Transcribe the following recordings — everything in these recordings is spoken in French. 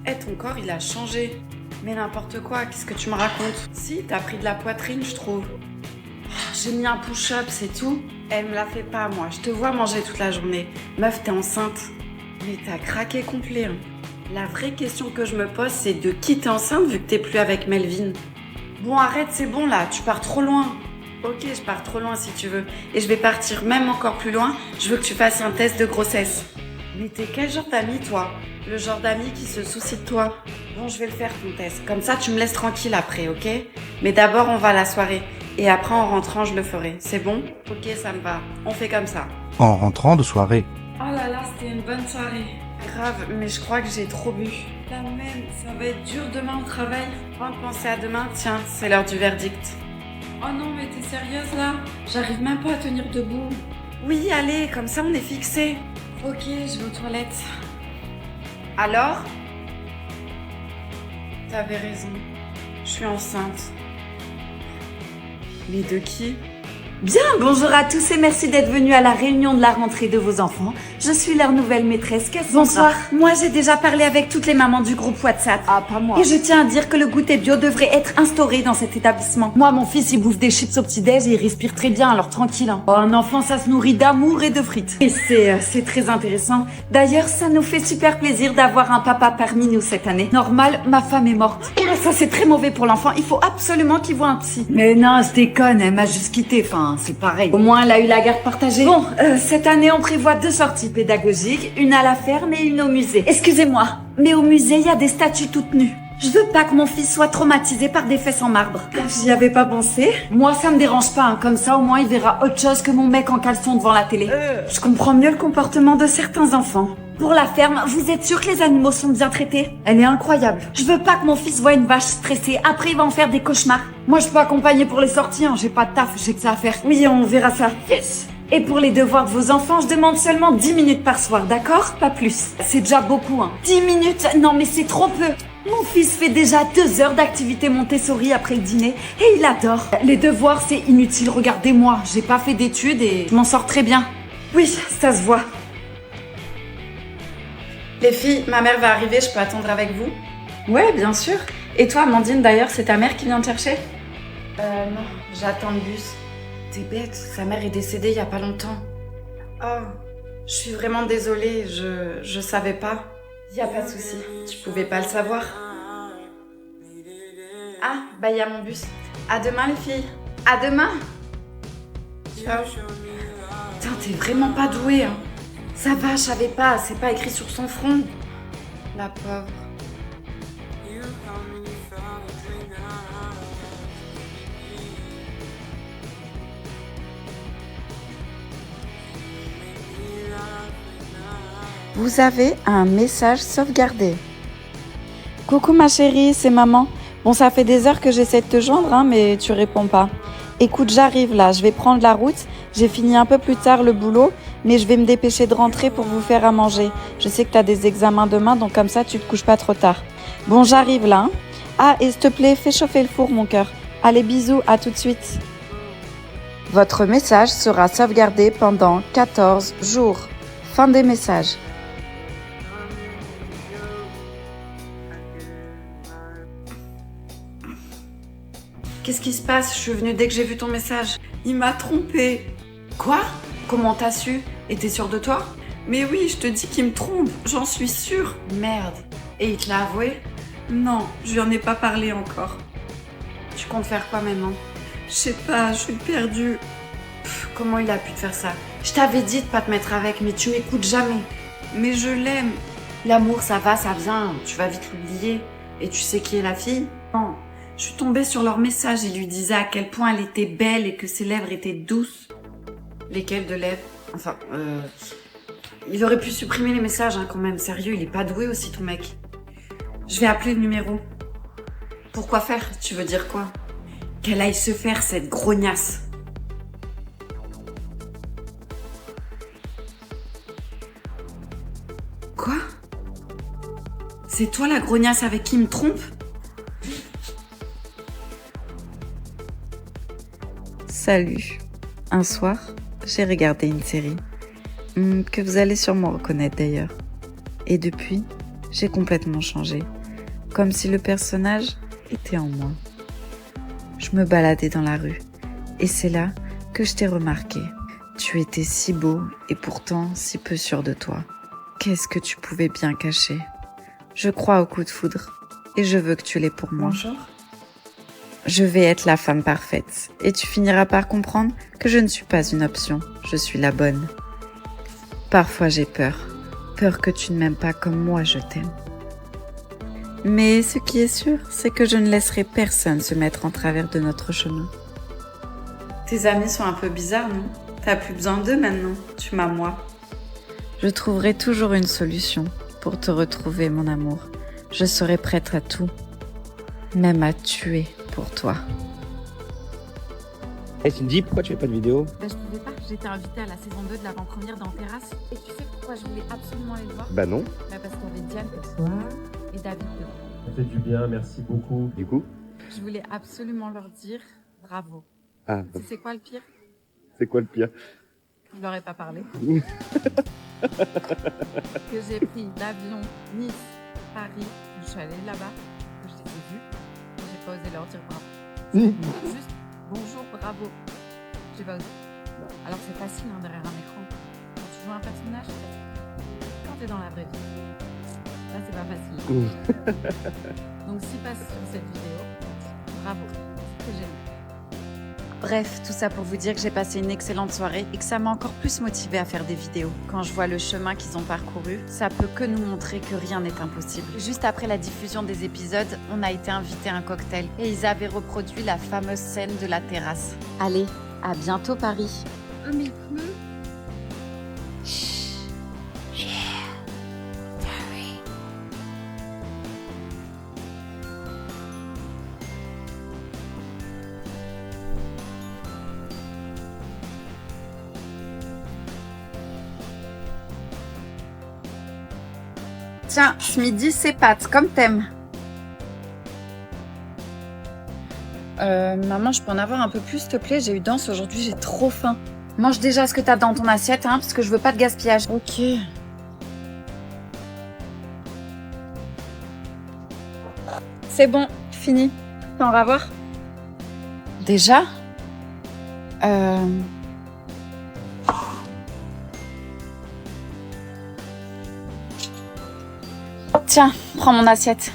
Ton corps, il a changé. Mais n'importe quoi, qu'est-ce que tu me racontes? Si, t'as pris de la poitrine, je trouve. J'ai mis un push-up, c'est tout. Elle me la fait pas, moi. Je te vois manger toute la journée. Meuf, t'es enceinte. Mais t'as craqué complet, hein. La vraie question que je me pose, c'est de qui t'es enceinte vu que t'es plus avec Melvin. Bon, arrête, c'est bon là, tu pars trop loin. Ok, je pars trop loin si tu veux. Et je vais partir même encore plus loin. Je veux que tu fasses un test de grossesse. Mais t'es quel genre d'ami, toi? Le genre d'ami qui se soucie de toi. Bon, je vais le faire ton test. Comme ça, tu me laisses tranquille après, ok? Mais d'abord, on va à la soirée. Et après, en rentrant, je le ferai. C'est bon? Ok, ça me va. On fait comme ça. En rentrant de soirée. Oh là là, c'était une bonne soirée. Grave, mais je crois que j'ai trop bu. La même, ça va être dur demain au travail. Avant de penser à demain, tiens, c'est l'heure du verdict. Oh non, mais t'es sérieuse là? J'arrive même pas à tenir debout. Oui, allez, comme ça on est fixé. Ok, je vais aux toilettes. Alors? T'avais raison. Je suis enceinte. Mais de qui? Bien, bonjour à tous et merci d'être venus à la réunion de la rentrée de vos enfants. Je suis leur nouvelle maîtresse, Cassandra. Bonsoir, moi j'ai déjà parlé avec toutes les mamans du groupe WhatsApp. Ah, pas moi. Et je tiens à dire que le goûter bio devrait être instauré dans cet établissement. Moi, mon fils, il bouffe des chips au petit-déj et il respire très bien, alors tranquille. Hein. Oh, un enfant, ça se nourrit d'amour et de frites. Et c'est très intéressant. D'ailleurs, ça nous fait super plaisir d'avoir un papa parmi nous cette année. Normal, ma femme est morte. Ah, ça c'est très mauvais pour l'enfant, il faut absolument qu'il voit un psy. Mais non, c'était conne, elle m'a juste quitté, enfin, c'est pareil. Au moins, elle a eu la garde partagée. Bon, cette année on prévoit 2 sorties pédagogiques, une à la ferme et une au musée. Excusez-moi, mais au musée il y a des statues toutes nues. Je veux pas que mon fils soit traumatisé par des fesses en marbre. J'y avais pas pensé. Moi, ça me dérange pas, hein. Comme ça, au moins, il verra autre chose que mon mec en caleçon devant la télé. Je comprends mieux le comportement de certains enfants. Pour la ferme, vous êtes sûr que les animaux sont bien traités? Elle est incroyable. Je veux pas que mon fils voie une vache stressée, après il va en faire des cauchemars. Moi, je peux accompagner pour les sorties, hein. J'ai pas de taf, j'ai que ça à faire. Oui, on verra ça. Yes. Et pour les devoirs de vos enfants, je demande seulement 10 minutes par soir, d'accord? Pas plus. C'est déjà beaucoup, hein. 10 minutes? Non, mais c'est trop peu. Mon fils fait déjà 2 heures d'activité Montessori après le dîner et il adore. Les devoirs, c'est inutile. Regardez-moi, j'ai pas fait d'études et je m'en sors très bien. Oui, ça se voit. Les filles, ma mère va arriver, je peux attendre avec vous? Ouais, bien sûr. Et toi, Amandine, d'ailleurs, c'est ta mère qui vient te chercher? Non, j'attends le bus. T'es bête, sa mère est décédée il y a pas longtemps. Oh, je suis vraiment désolée, je savais pas. Y a pas de souci, tu pouvais pas le savoir. Ah, bah y a mon bus. À demain les filles. À demain. Ciao. Putain, t'es vraiment pas douée, hein. Ça va, je savais pas, c'est pas écrit sur son front. La pauvre. Vous avez un message sauvegardé. Coucou ma chérie, c'est maman. Bon, ça fait des heures que j'essaie de te joindre, hein, mais tu réponds pas. Écoute, j'arrive là, je vais prendre la route. J'ai fini un peu plus tard le boulot, mais je vais me dépêcher de rentrer pour vous faire à manger. Je sais que tu as des examens demain, donc comme ça, tu te couches pas trop tard. Bon, j'arrive là. Hein. Ah, et s'il te plaît, fais chauffer le four, mon cœur. Allez, bisous, à tout de suite. Votre message sera sauvegardé pendant 14 jours. Fin des messages. Qu'est-ce qui se passe? Je suis venue dès que j'ai vu ton message. Il m'a trompée. Quoi? Comment t'as su? Et t'es sûre de toi? Mais oui, je te dis qu'il me trompe, j'en suis sûre. Merde. Et il te l'a avoué? Non, je lui en ai pas parlé encore. Tu comptes faire quoi maintenant? Je sais pas, je suis perdue. Comment il a pu te faire ça? Je t'avais dit de pas te mettre avec, mais tu m'écoutes jamais. Mais je l'aime. L'amour, ça va, ça vient. Tu vas vite l'oublier. Et tu sais qui est la fille? Non. Je suis tombée sur leur message. Il lui disait à quel point elle était belle et que ses lèvres étaient douces. Lesquelles de lèvres? Enfin, il aurait pu supprimer les messages, hein, quand même. Sérieux, il est pas doué aussi, ton mec. Je vais appeler le numéro. Pourquoi faire? Tu veux dire quoi? Qu'elle aille se faire, cette grognasse. Quoi? C'est toi la grognasse avec qui il me trompe? Salut. Un soir, j'ai regardé une série que vous allez sûrement reconnaître d'ailleurs. Et depuis, j'ai complètement changé, comme si le personnage était en moi. Je me baladais dans la rue et c'est là que je t'ai remarqué. Tu étais si beau et pourtant si peu sûr de toi. Qu'est-ce que tu pouvais bien cacher? Je crois au coup de foudre et je veux que tu l'aies pour moi. Bonjour. Je vais être la femme parfaite et tu finiras par comprendre que je ne suis pas une option, je suis la bonne. Parfois j'ai peur que tu ne m'aimes pas comme moi je t'aime. Mais ce qui est sûr, c'est que je ne laisserai personne se mettre en travers de notre chemin. Tes amis sont un peu bizarres, non? T'as plus besoin d'eux maintenant, tu m'as moi. Je trouverai toujours une solution pour te retrouver, mon amour. Je serai prête à tout, même à tuer pour toi. Hey Cindy, pourquoi tu fais pas de vidéo? Je pouvais pas, j'étais invitée à la saison 2 de l'avant-première dans Terrasse. Et tu sais pourquoi je voulais absolument aller le voir? Bah non. Parce qu'il y avait Diane toi et David dedans. Ça fait du bien, merci beaucoup. Du coup? Je voulais absolument leur dire bravo. Ah, Tu sais c'est quoi le pire? c'est quoi le pire? Je leur ai pas parlé. Que j'ai pris l'avion Nice, Paris, je suis allée là-bas, que je les ai vus, et j'ai pas osé leur dire bravo. Juste bonjour, bravo. J'ai pas osé. Alors c'est facile hein, derrière un écran. Quand tu joues un personnage, quand t'es dans la vraie vie, là c'est pas facile. Donc si passe sur cette vidéo, bravo, c'est génial. Bref, tout ça pour vous dire que j'ai passé une excellente soirée et que ça m'a encore plus motivée à faire des vidéos. Quand je vois le chemin qu'ils ont parcouru, ça peut que nous montrer que rien n'est impossible. Juste après la diffusion des épisodes, on a été invité à un cocktail et ils avaient reproduit la fameuse scène de la terrasse. Allez, à bientôt Paris. Mais il pleut. Tiens, ce midi, c'est pâtes, comme t'aimes. Maman, je peux en avoir un peu plus, s'il te plaît? J'ai eu danse aujourd'hui, j'ai trop faim. Mange déjà ce que t'as dans ton assiette, hein, parce que je veux pas de gaspillage. Ok. C'est bon, fini. T'en vas voir? Déjà? Tiens, prends mon assiette.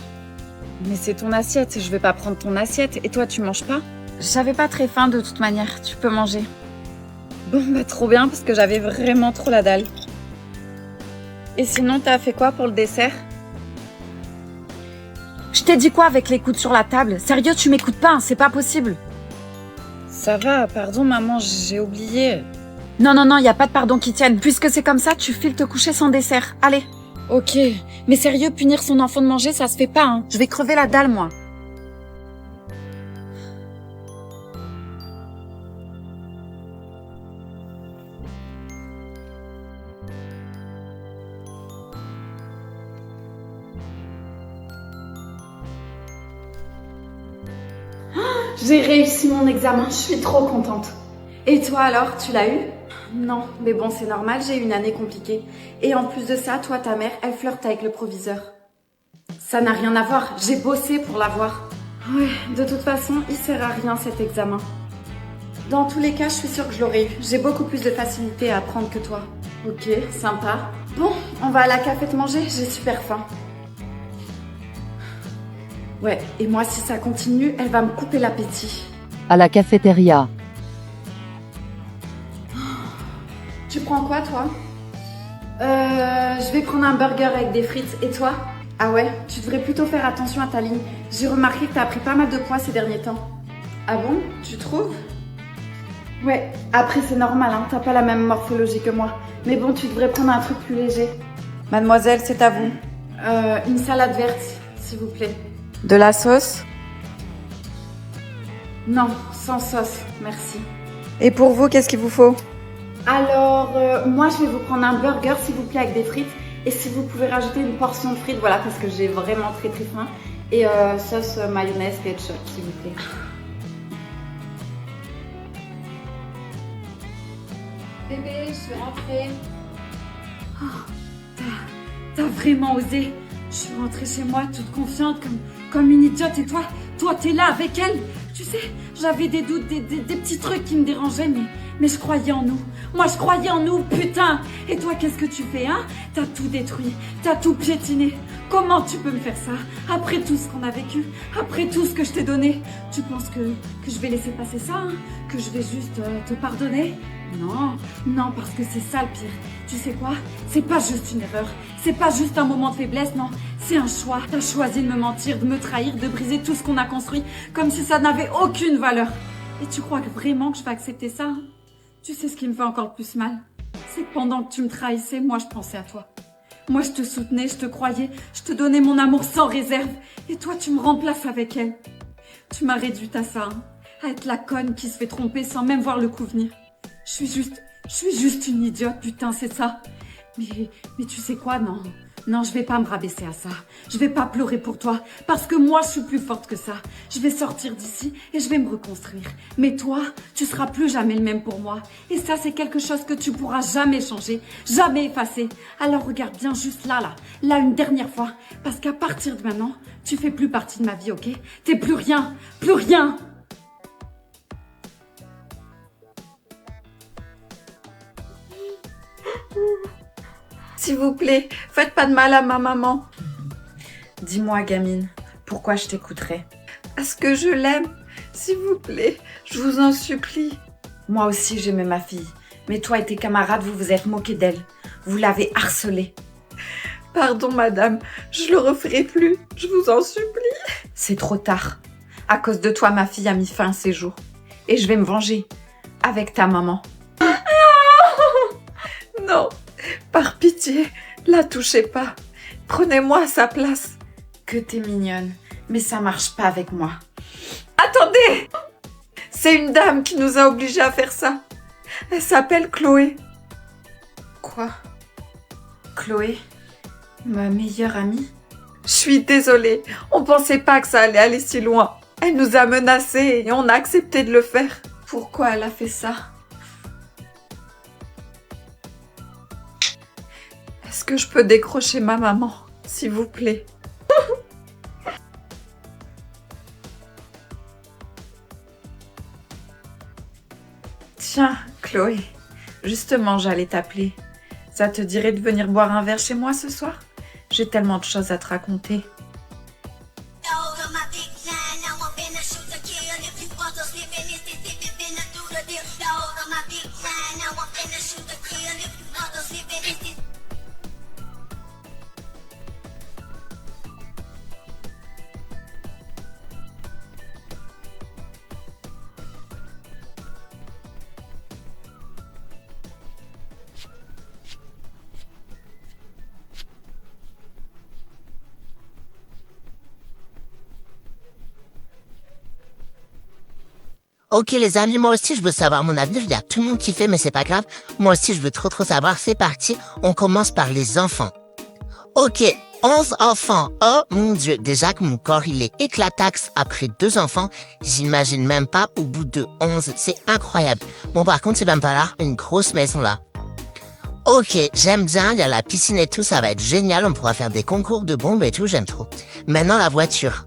Mais c'est ton assiette, je vais pas prendre ton assiette. Et toi, tu manges pas? J'avais pas très faim de toute manière, tu peux manger. Bon, bah trop bien, parce que j'avais vraiment trop la dalle. Et sinon, t'as fait quoi pour le dessert? Je t'ai dit quoi avec les coudes sur la table? Sérieux, tu m'écoutes pas, hein, c'est pas possible. Ça va, pardon maman, j'ai oublié. Non, y a pas de pardon qui tienne. Puisque c'est comme ça, tu files te coucher sans dessert. Allez. Ok, mais sérieux, punir son enfant de manger, ça se fait pas, hein. Je vais crever la dalle, moi. J'ai réussi mon examen, je suis trop contente. Et toi alors, tu l'as eu? Non, mais bon, c'est normal, j'ai eu une année compliquée. Et en plus de ça, toi, ta mère, elle flirte avec le proviseur. Ça n'a rien à voir, j'ai bossé pour l'avoir. Ouais, de toute façon, il sert à rien cet examen. Dans tous les cas, je suis sûre que je l'aurais eu. J'ai beaucoup plus de facilité à apprendre que toi. Ok, sympa. Bon, on va à la cafette manger, j'ai super faim. Ouais, et moi, si ça continue, elle va me couper l'appétit. À la cafétéria. Tu prends quoi, toi? Je vais prendre un burger avec des frites. Et toi? Ah ouais, tu devrais plutôt faire attention à ta ligne. J'ai remarqué que t'as pris pas mal de poids ces derniers temps. Ah bon? Tu trouves? Ouais, après c'est normal, hein, t'as pas la même morphologie que moi. Mais bon, tu devrais prendre un truc plus léger. Mademoiselle, c'est à vous. Une salade verte, s'il vous plaît. De la sauce? Non, sans sauce, merci. Et pour vous, qu'est-ce qu'il vous faut? Alors, moi je vais vous prendre un burger, s'il vous plaît, avec des frites. Et si vous pouvez rajouter une portion de frites, voilà, parce que j'ai vraiment très très faim. Et sauce mayonnaise, ketchup, s'il vous plaît. Bébé, je suis rentrée. T'as vraiment osé. Je suis rentrée chez moi toute confiante, comme une idiote. Et toi, t'es là avec elle. Tu sais, j'avais des doutes, des petits trucs qui me dérangeaient, mais je croyais en nous. Moi, je croyais en nous, putain. Et toi, qu'est-ce que tu fais, hein? T'as tout détruit, t'as tout piétiné. Comment tu peux me faire ça? Après tout ce qu'on a vécu, après tout ce que je t'ai donné, tu penses que je vais laisser passer ça, hein? Que je vais juste te pardonner? Non, parce que c'est ça le pire. Tu sais quoi? C'est pas juste une erreur. C'est pas juste un moment de faiblesse, non. C'est un choix. T'as choisi de me mentir, de me trahir, de briser tout ce qu'on a construit, comme si ça n'avait aucune valeur. Et tu crois vraiment que je vais accepter ça, hein? Tu sais ce qui me fait encore le plus mal? C'est que pendant que tu me trahissais, moi je pensais à toi. Moi je te soutenais, je te croyais, je te donnais mon amour sans réserve. Et toi tu me remplaces avec elle. Tu m'as réduite à ça, hein? À être la conne qui se fait tromper sans même voir le coup venir. Je suis juste une idiote, putain, c'est ça. Mais tu sais quoi, non, je vais pas me rabaisser à ça. Je vais pas pleurer pour toi, parce que moi, je suis plus forte que ça. Je vais sortir d'ici et je vais me reconstruire. Mais toi, tu seras plus jamais le même pour moi. Et ça, c'est quelque chose que tu pourras jamais changer, jamais effacer. Alors regarde bien juste là, une dernière fois. Parce qu'à partir de maintenant, tu fais plus partie de ma vie, ok? T'es plus rien, plus rien. S'il vous plaît, faites pas de mal à ma maman. Dis-moi, gamine, pourquoi je t'écouterais? Parce que je l'aime. S'il vous plaît, je vous en supplie. Moi aussi, j'aimais ma fille. Mais toi et tes camarades, vous vous êtes moqués d'elle. Vous l'avez harcelée. Pardon, madame, je le referai plus. Je vous en supplie. C'est trop tard. À cause de toi, ma fille a mis fin à ses jours. Et je vais me venger. Avec ta maman. Non. Par pitié, la touchez pas. Prenez-moi à sa place. Que t'es mignonne, mais ça marche pas avec moi. Attendez! C'est une dame qui nous a obligés à faire ça. Elle s'appelle Chloé. Quoi? Chloé? Ma meilleure amie? Je suis désolée, on pensait pas que ça allait aller si loin. Elle nous a menacés et on a accepté de le faire. Pourquoi elle a fait ça? Est-ce que je peux décrocher ma maman, s'il vous plaît? Tiens, Chloé, justement, j'allais t'appeler. Ça te dirait de venir boire un verre chez moi ce soir? J'ai tellement de choses à te raconter. Ok les amis, moi aussi je veux savoir mon avenir, il y a tout le monde qui fait mais c'est pas grave. Moi aussi je veux trop savoir, c'est parti. On commence par les enfants. Ok, 11 enfants. Oh mon dieu, déjà que mon corps il est éclataxe après 2 enfants. J'imagine même pas au bout de 11, c'est incroyable. Bon par contre c'est même pas là, une grosse maison là. Ok, j'aime bien, il y a la piscine et tout, ça va être génial, on pourra faire des concours de bombes et tout, j'aime trop. Maintenant la voiture.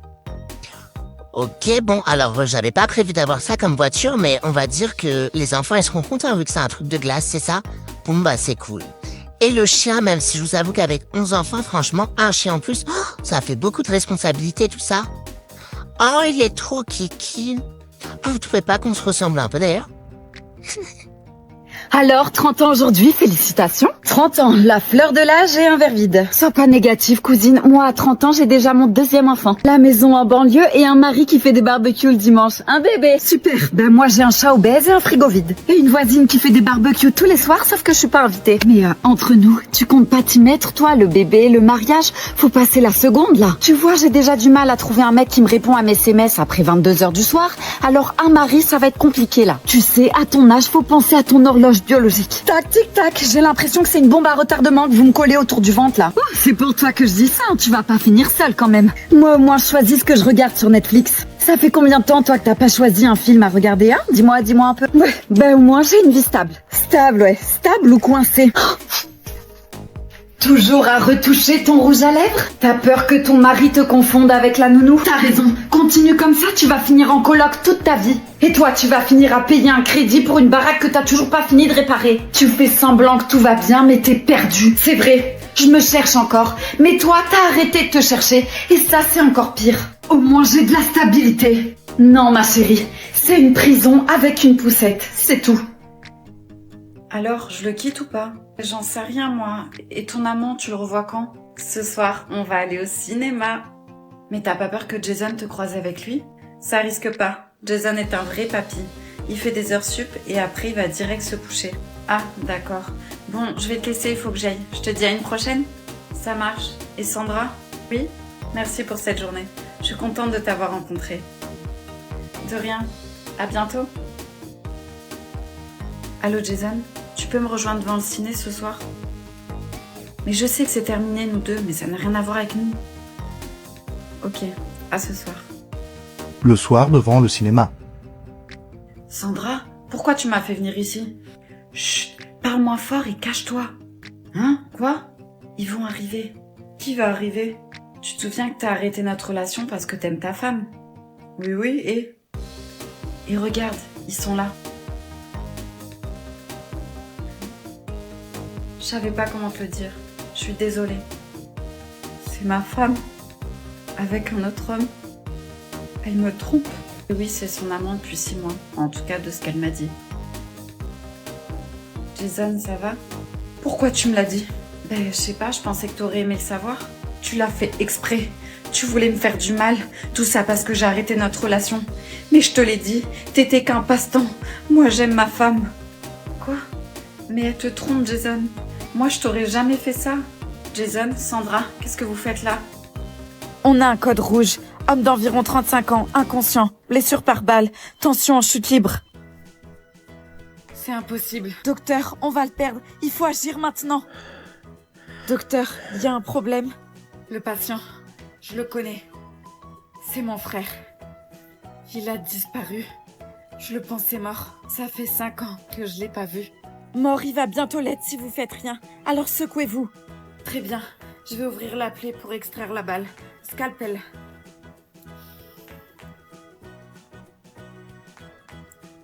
Ok, bon, alors j'avais pas prévu d'avoir ça comme voiture, mais on va dire que les enfants ils seront contents vu que c'est un truc de glace, c'est ça? Bon bah c'est cool. Et le chien, même si je vous avoue qu'avec 11 enfants, franchement, un chien en plus, ça fait beaucoup de responsabilités tout ça. Oh, il est trop kiki. Vous trouvez pas qu'on se ressemble un peu d'ailleurs? Alors, 30 ans aujourd'hui, félicitations. 30 ans, la fleur de l'âge et un verre vide. Sois pas négative, cousine. Moi, à 30 ans, j'ai déjà mon 2e enfant. La maison en banlieue et un mari qui fait des barbecues le dimanche. Un bébé. Super. Ben moi, j'ai un chat obèse et un frigo vide. Et une voisine qui fait des barbecues tous les soirs, sauf que je suis pas invitée. Mais entre nous, tu comptes pas t'y mettre, toi, le bébé, le mariage? Faut passer la seconde, là. Tu vois, j'ai déjà du mal à trouver un mec qui me répond à mes SMS après 22h du soir. Alors, un mari, ça va être compliqué, là. Tu sais, à ton âge, faut penser à ton horloge biologique. Tac, tic, tac, j'ai l'impression que c'est une bombe à retardement que vous me collez autour du ventre là. C'est pour toi que je dis ça, tu vas pas finir seule quand même. Moi au moins je choisis ce que je regarde sur Netflix. Ça fait combien de temps toi que t'as pas choisi un film à regarder, hein? Dis-moi un peu. Ouais, ben au moins j'ai une vie stable. Stable, ouais. Stable ou coincée? Toujours à retoucher ton rouge à lèvres? T'as peur que ton mari te confonde avec la nounou? T'as raison, continue comme ça, tu vas finir en coloc toute ta vie. Et toi, tu vas finir à payer un crédit pour une baraque que t'as toujours pas fini de réparer. Tu fais semblant que tout va bien, mais t'es perdu. C'est vrai, je me cherche encore. Mais toi, t'as arrêté de te chercher. Et ça, c'est encore pire. Au moins, j'ai de la stabilité. Non, ma chérie, c'est une prison avec une poussette, c'est tout. Alors, je le quitte ou pas? J'en sais rien, moi. Et ton amant, tu le revois quand? Ce soir, on va aller au cinéma. Mais t'as pas peur que Jason te croise avec lui? Ça risque pas. Jason est un vrai papy. Il fait des heures sup et après il va direct se coucher. Ah, d'accord. Bon, je vais te laisser, il faut que j'aille. Je te dis à une prochaine? Ça marche. Et Sandra? Oui? Merci pour cette journée. Je suis contente de t'avoir rencontré. De rien. À bientôt. Allô Jason? Tu peux me rejoindre devant le ciné ce soir? Mais je sais que c'est terminé nous deux, mais ça n'a rien à voir avec nous. Ok, à ce soir. Le soir devant le cinéma. Sandra, pourquoi tu m'as fait venir ici? Chut, parle moins fort et cache-toi. Hein? Quoi? Ils vont arriver. Qui va arriver? Tu te souviens que t'as arrêté notre relation parce que t'aimes ta femme? Oui, oui, et? Et regarde, ils sont là. Je savais pas comment te le dire. Je suis désolée. C'est ma femme. Avec un autre homme. Elle me trompe. Et oui, c'est son amant depuis 6 mois. En tout cas, de ce qu'elle m'a dit. Jason, ça va? Pourquoi tu me l'as dit? Ben, je sais pas, je pensais que t'aurais aimé le savoir. Tu l'as fait exprès. Tu voulais me faire du mal. Tout ça parce que j'ai arrêté notre relation. Mais je te l'ai dit, t'étais qu'un passe-temps. Moi, j'aime ma femme. Quoi? Mais elle te trompe, Jason. Moi, je t'aurais jamais fait ça. Jason, Sandra, qu'est-ce que vous faites là? On a un code rouge. Homme d'environ 35 ans, inconscient, blessure par balle, tension en chute libre. C'est impossible. Docteur, on va le perdre. Il faut agir maintenant. Docteur, il y a un problème. Le patient, je le connais. C'est mon frère. Il a disparu. Je le pensais mort. Ça fait 5 ans que je l'ai pas vu. Mort, il va bientôt l'être si vous faites rien. Alors secouez-vous. Très bien. Je vais ouvrir la plaie pour extraire la balle. Scalpel.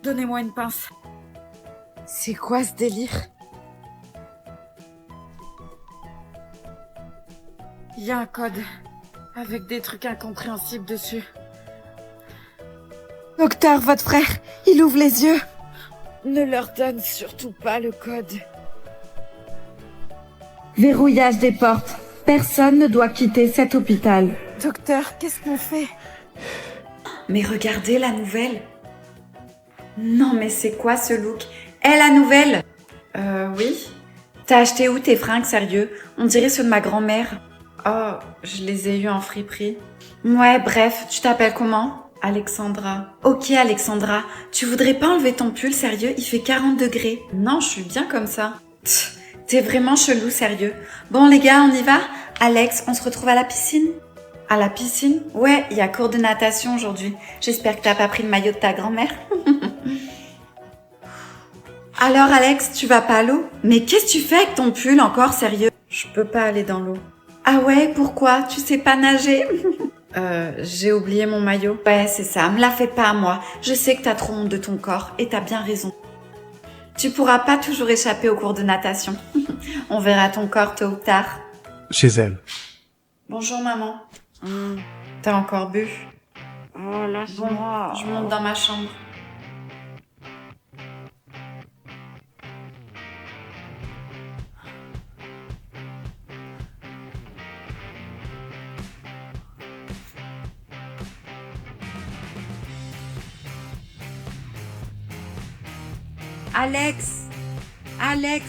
Donnez-moi une pince. C'est quoi ce délire? Il y a un code avec des trucs incompréhensibles dessus. Docteur, votre frère, il ouvre les yeux. Ne leur donne surtout pas le code. Verrouillage des portes. Personne ne doit quitter cet hôpital. Docteur, qu'est-ce qu'on fait? Mais regardez la nouvelle. Non mais c'est quoi ce look? Eh la nouvelle? Oui. T'as acheté où tes fringues, sérieux? On dirait ceux de ma grand-mère. Oh, je les ai eus en friperie. Ouais, bref, tu t'appelles comment? Alexandra. Ok Alexandra, tu voudrais pas enlever ton pull, sérieux? Il fait 40 degrés. Non, je suis bien comme ça. T'es vraiment chelou, sérieux. Bon les gars, on y va? Alex, on se retrouve à la piscine? À la piscine? Ouais, il y a cours de natation aujourd'hui. J'espère que t'as pas pris le maillot de ta grand-mère. Alors Alex, tu vas pas à l'eau? Mais qu'est-ce que tu fais avec ton pull encore, sérieux? Je peux pas aller dans l'eau. Ah ouais, pourquoi? Tu sais pas nager? J'ai oublié mon maillot. Ouais, c'est ça, me la fais pas à moi. Je sais que t'as trop honte de ton corps et t'as bien raison. Tu pourras pas toujours échapper au cours de natation. On verra ton corps tôt ou tard. Chez elle. Bonjour maman. T'as encore bu? Oh, lâche-moi. Je monte dans ma chambre. Alex! Alex!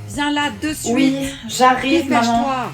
Viens là, de suite! Oui, j'arrive maman. Dépêche-toi!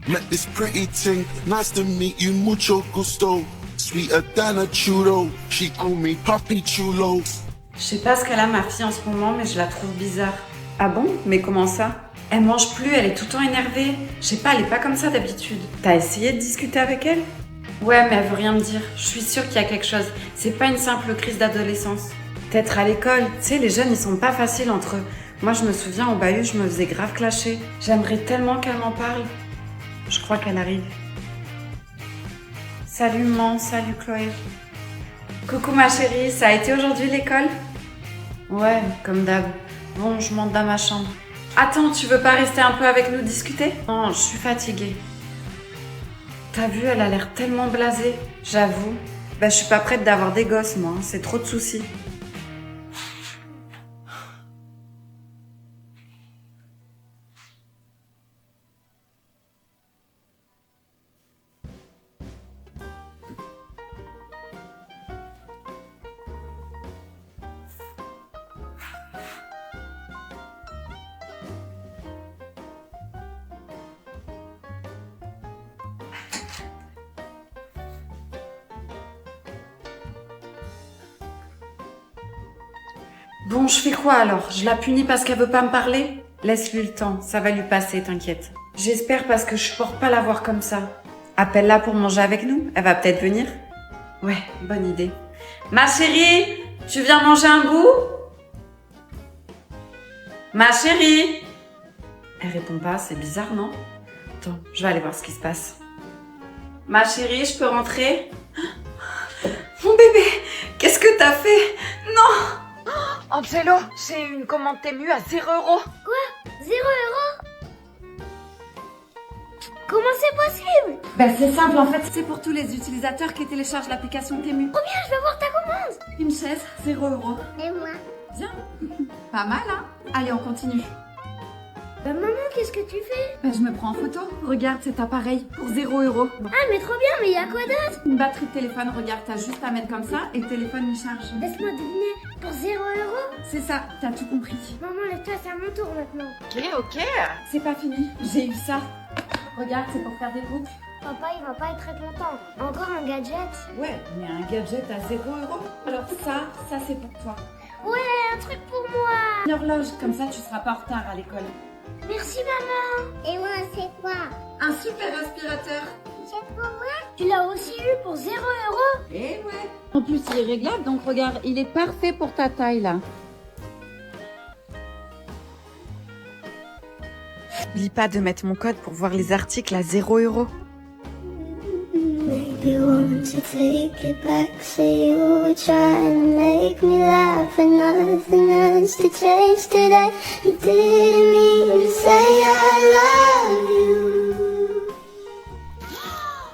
Met this pretty thing, nice to meet you, mucho gusto. Sweeter than a churro, she call me Papi Chulo. Je sais pas ce qu'elle a ma fille en ce moment, mais je la trouve bizarre. Ah bon? Mais comment ça? Elle mange plus, elle est tout le temps énervée. Je sais pas, elle est pas comme ça d'habitude. T'as essayé de discuter avec elle? Ouais, mais elle veut rien me dire. Je suis sûre qu'il y a quelque chose. C'est pas une simple crise d'adolescence. Peut-être à l'école. Tu sais, les jeunes, ils sont pas faciles entre eux. Moi, je me souviens, au bahut, je me faisais grave clasher. J'aimerais tellement qu'elle m'en parle. Je crois qu'elle arrive. Salut maman, salut Chloé. Coucou ma chérie, ça a été aujourd'hui l'école? Ouais, comme d'hab. Bon, je monte dans ma chambre. Attends, tu veux pas rester un peu avec nous discuter? Non, je suis fatiguée. T'as vu, elle a l'air tellement blasée. J'avoue. Bah, je suis pas prête d'avoir des gosses, moi. C'est trop de soucis. Bon, je fais quoi alors? Je la punis parce qu'elle veut pas me parler? Laisse-lui le temps, ça va lui passer, t'inquiète. J'espère parce que je supporte pas la voir comme ça. Appelle-la pour manger avec nous, elle va peut-être venir. Ouais, bonne idée. Ma chérie, tu viens manger un bout? Ma chérie? Elle répond pas, c'est bizarre, non? Attends, je vais aller voir ce qui se passe. Ma chérie, je peux rentrer? Mon bébé, qu'est-ce que t'as fait? Non! Angelo, j'ai eu une commande Temu à 0 €. Quoi? 0 €? Comment c'est possible? Ben c'est simple en fait, c'est pour tous les utilisateurs qui téléchargent l'application Temu. Combien je vais voir ta commande? Une chaise, 0 €. Et moi? Bien. Pas mal, hein? Allez, on continue. Ben maman, qu'est-ce que tu fais? Ben je me prends en photo. Regarde cet appareil pour 0 €. Ah mais trop bien, mais y a quoi d'autre? Une batterie de téléphone, regarde, t'as juste à mettre comme ça et le téléphone il charge. Laisse-moi deviner, pour 0 €? C'est ça, t'as tout compris. Maman, lève-toi, c'est à mon tour maintenant. Ok. C'est pas fini, j'ai eu ça. Regarde, c'est pour faire des groupes. Papa, il va pas être très content. Encore un gadget? Ouais, mais un gadget à 0 €. Alors ça c'est pour toi. Ouais, un truc pour moi. Une horloge, comme ça tu seras pas en retard à l'école. Merci maman. Et moi, c'est quoi? Un super aspirateur. C'est pour moi? Tu l'as aussi eu pour 0 €? Eh ouais. En plus, il est réglable, donc regarde, il est parfait pour ta taille là. N'oublie pas de mettre mon code pour voir les articles à 0 €. You want to take it back, say you would try and make me laugh, and nothing else to change today. You didn't mean to say I love you.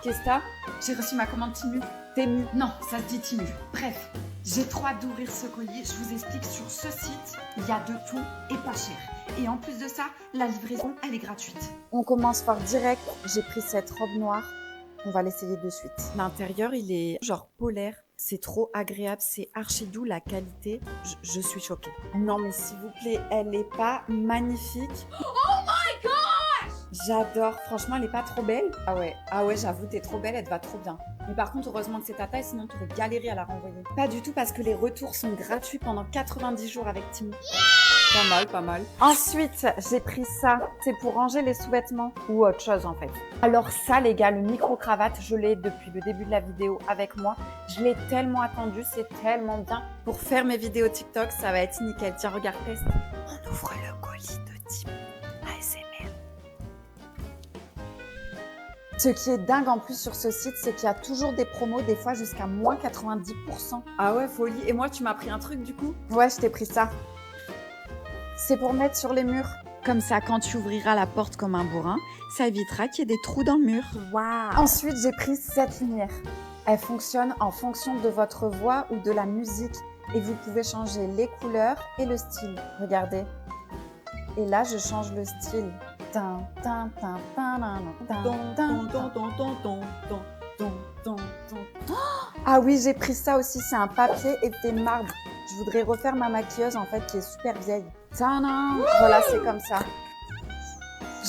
Qu'est-ce que t'as? J'ai reçu ma commande Temu. Temu. Non, ça se dit Temu. Bref, j'ai trop hâte d'ouvrir ce colis. Je vous explique, sur ce site, il y a de tout et pas cher. Et en plus de ça, la livraison, elle est gratuite. On commence par direct. J'ai pris cette robe noire. On va l'essayer de suite. L'intérieur, il est genre polaire. C'est trop agréable, c'est archi doux, la qualité. Je suis choquée. Non mais s'il vous plaît, elle est pas magnifique? Oh my gosh! J'adore. Franchement, elle est pas trop belle? Ah ouais, j'avoue, t'es trop belle, elle te va trop bien. Mais par contre, heureusement que c'est ta taille, sinon tu aurais galéré à la renvoyer. Pas du tout, parce que les retours sont gratuits pendant 90 jours avec Temu. Pas mal, pas mal. Ensuite, j'ai pris ça. C'est pour ranger les sous-vêtements ou autre chose en fait. Alors ça, les gars, le micro-cravate, je l'ai depuis le début de la vidéo avec moi. Je l'ai tellement attendu, c'est tellement bien. Pour faire mes vidéos TikTok, ça va être nickel. Tiens, regarde, test. On ouvre le colis de Temu. ASMR. Ce qui est dingue en plus sur ce site, c'est qu'il y a toujours des promos, des fois jusqu'à moins 90%. Ah ouais, folie. Et moi, tu m'as pris un truc du coup? Ouais, je t'ai pris ça. C'est pour mettre sur les murs. Comme ça, quand tu ouvriras la porte comme un bourrin, ça évitera qu'il y ait des trous dans le mur. Waouh! Ensuite, j'ai pris cette lumière. Elle fonctionne en fonction de votre voix ou de la musique. Et vous pouvez changer les couleurs et le style. Regardez. Et là, je change le style. Ah oui, j'ai pris ça aussi. C'est un papier et des marbre. Je voudrais refaire ma maquilleuse en fait qui est super vieille. Tadam! Voilà, c'est comme ça.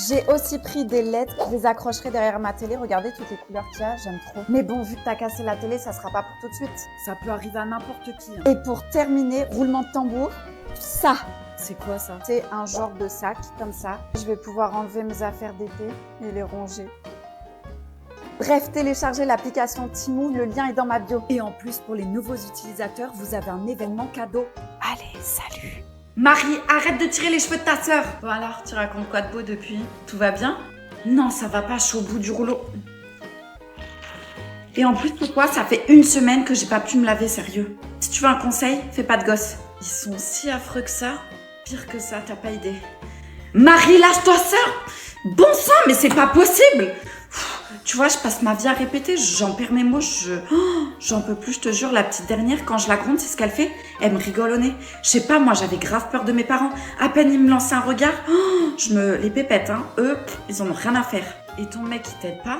J'ai aussi pris des lettres, je les accrocherai derrière ma télé. Regardez toutes les couleurs qu'il y a, j'aime trop. Mais bon, vu que t'as cassé la télé, ça sera pas pour tout de suite. Ça peut arriver à n'importe qui. Et pour terminer, roulement de tambour, ça. C'est quoi ça? C'est un genre de sac, comme ça. Je vais pouvoir enlever mes affaires d'été et les ranger. Bref, téléchargez l'application Timou, le lien est dans ma bio. Et en plus, pour les nouveaux utilisateurs, vous avez un événement cadeau. Allez, salut. Marie, arrête de tirer les cheveux de ta sœur. Bon alors, tu racontes quoi de beau depuis? Tout va bien? Non, ça va pas, je suis au bout du rouleau. Et en plus, pourquoi ça fait 1 semaine que j'ai pas pu me laver, sérieux? Si tu veux un conseil, fais pas de gosse. Ils sont si affreux que ça. Pire que ça, t'as pas idée. Marie, lâche-toi, sœur! Bon sang, mais c'est pas possible! Tu vois, je passe ma vie à répéter, j'en perds mes mots, j'en peux plus, je te jure. La petite dernière, quand je la gronde, c'est ce qu'elle fait. Elle me rigole au nez. Je sais pas, moi, j'avais grave peur de mes parents. À peine ils me lançaient un regard, je me les pépette, hein. Eux, ils en ont rien à faire. Et ton mec, il t'aide pas?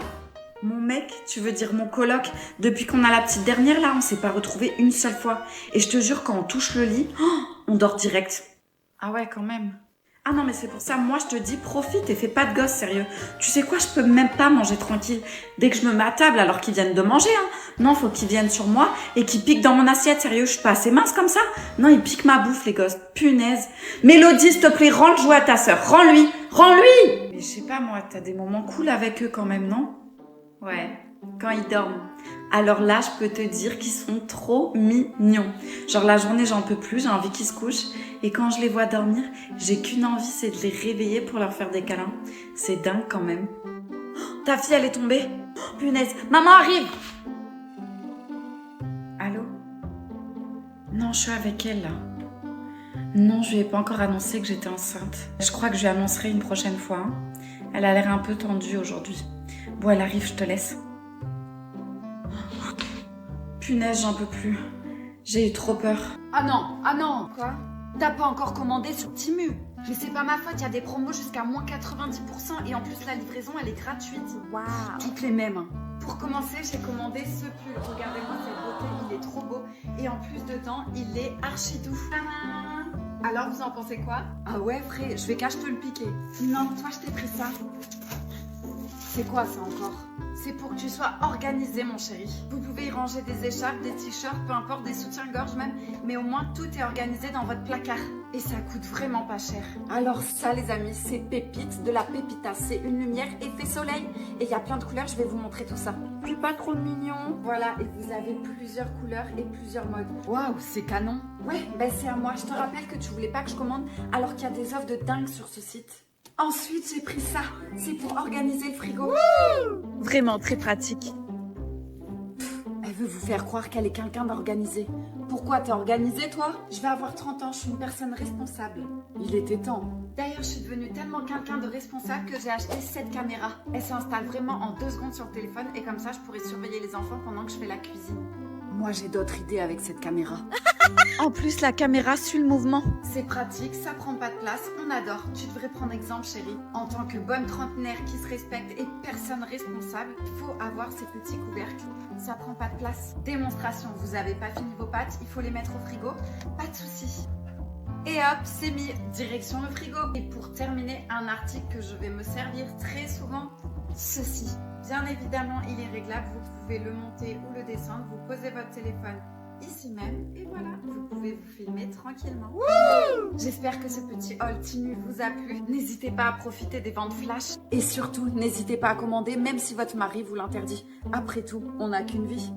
Mon mec, tu veux dire mon coloc? Depuis qu'on a la petite dernière, là, on s'est pas retrouvés une seule fois. Et je te jure, quand on touche le lit, on dort direct. Ah ouais, quand même. Ah non, mais c'est pour ça, moi je te dis, profite et fais pas de gosse, sérieux. Tu sais quoi, je peux même pas manger tranquille. Dès que je me mets à table, alors qu'ils viennent de manger, hein. Non, faut qu'ils viennent sur moi et qu'ils piquent dans mon assiette, sérieux, je suis pas assez mince comme ça. Non, ils piquent ma bouffe, les gosses. Punaise. Mélodie, s'il te plaît, rends le jouet à ta sœur. Rends-lui. Rends-lui. Mais je sais pas, moi, t'as des moments cool avec eux quand même, non? Ouais, quand ils dorment. Alors là, je peux te dire qu'ils sont trop mignons. Genre la journée, j'en peux plus, j'ai envie qu'ils se couchent. Et quand je les vois dormir, j'ai qu'une envie, c'est de les réveiller pour leur faire des câlins. C'est dingue quand même. Oh, ta fille, elle est tombée. Oh, punaise, maman arrive. Allô? Non, je suis avec elle là. Non, je lui ai pas encore annoncé que j'étais enceinte. Je crois que je lui annoncerai une prochaine fois. Hein. Elle a l'air un peu tendue aujourd'hui. Bon, elle arrive, je te laisse. Punaise, j'en peux plus. J'ai eu trop peur. Ah non. Quoi? T'as pas encore commandé sur Timu. Mais c'est pas ma faute, il y a des promos jusqu'à moins 90% et en plus la livraison elle est gratuite. Waouh. Toutes les mêmes. Pour commencer, j'ai commandé ce pull. Regardez-moi cette beauté, il est trop beau. Et en plus dedans, il est archi doux. Tadam! Alors vous en pensez quoi? Ah ouais, vrai, je vais qu'à te le piquer. Non, toi je t'ai pris ça. C'est quoi ça encore? C'est pour que tu sois organisé, mon chéri. Vous pouvez y ranger des écharpes, des t-shirts, peu importe, des soutiens-gorge même, mais au moins tout est organisé dans votre placard. Et ça coûte vraiment pas cher. Alors ça, les amis, c'est Pépite, de la Pépita. C'est une lumière effet soleil. Et il y a plein de couleurs, je vais vous montrer tout ça. C'est pas trop mignon. Voilà, et vous avez plusieurs couleurs et plusieurs modes. Waouh, c'est canon. Ouais, ben c'est à moi. Je te rappelle que tu voulais pas que je commande alors qu'il y a des offres de dingue sur ce site. Ensuite, j'ai pris ça. C'est pour organiser le frigo. Vraiment très pratique. Elle veut vous faire croire qu'elle est quelqu'un d'organisé. Pourquoi t'es organisée, toi? Je vais avoir 30 ans, je suis une personne responsable. Il était temps. D'ailleurs, je suis devenue tellement quelqu'un de responsable que j'ai acheté cette caméra. Elle s'installe vraiment en 2 secondes sur le téléphone et comme ça, je pourrais surveiller les enfants pendant que je fais la cuisine. Moi, j'ai d'autres idées avec cette caméra. En plus, la caméra suit le mouvement. C'est pratique, ça prend pas de place, on adore. Tu devrais prendre exemple, chérie. En tant que bonne trentenaire qui se respecte et personne responsable, il faut avoir ces petits couvercles. Ça prend pas de place. Démonstration, vous avez pas fini vos pâtes, il faut les mettre au frigo. Pas de souci. Et hop, c'est mis. Direction le frigo. Et pour terminer, un article que je vais me servir très souvent, ceci. Bien évidemment, il est réglable. Vous pouvez le monter ou le descendre. Vous posez votre téléphone ici même et voilà, vous pouvez vous filmer tranquillement. J'espère que ce petit haul Timu vous a plu. N'hésitez pas à profiter des ventes flash. Et surtout, n'hésitez pas à commander même si votre mari vous l'interdit. Après tout, on n'a qu'une vie.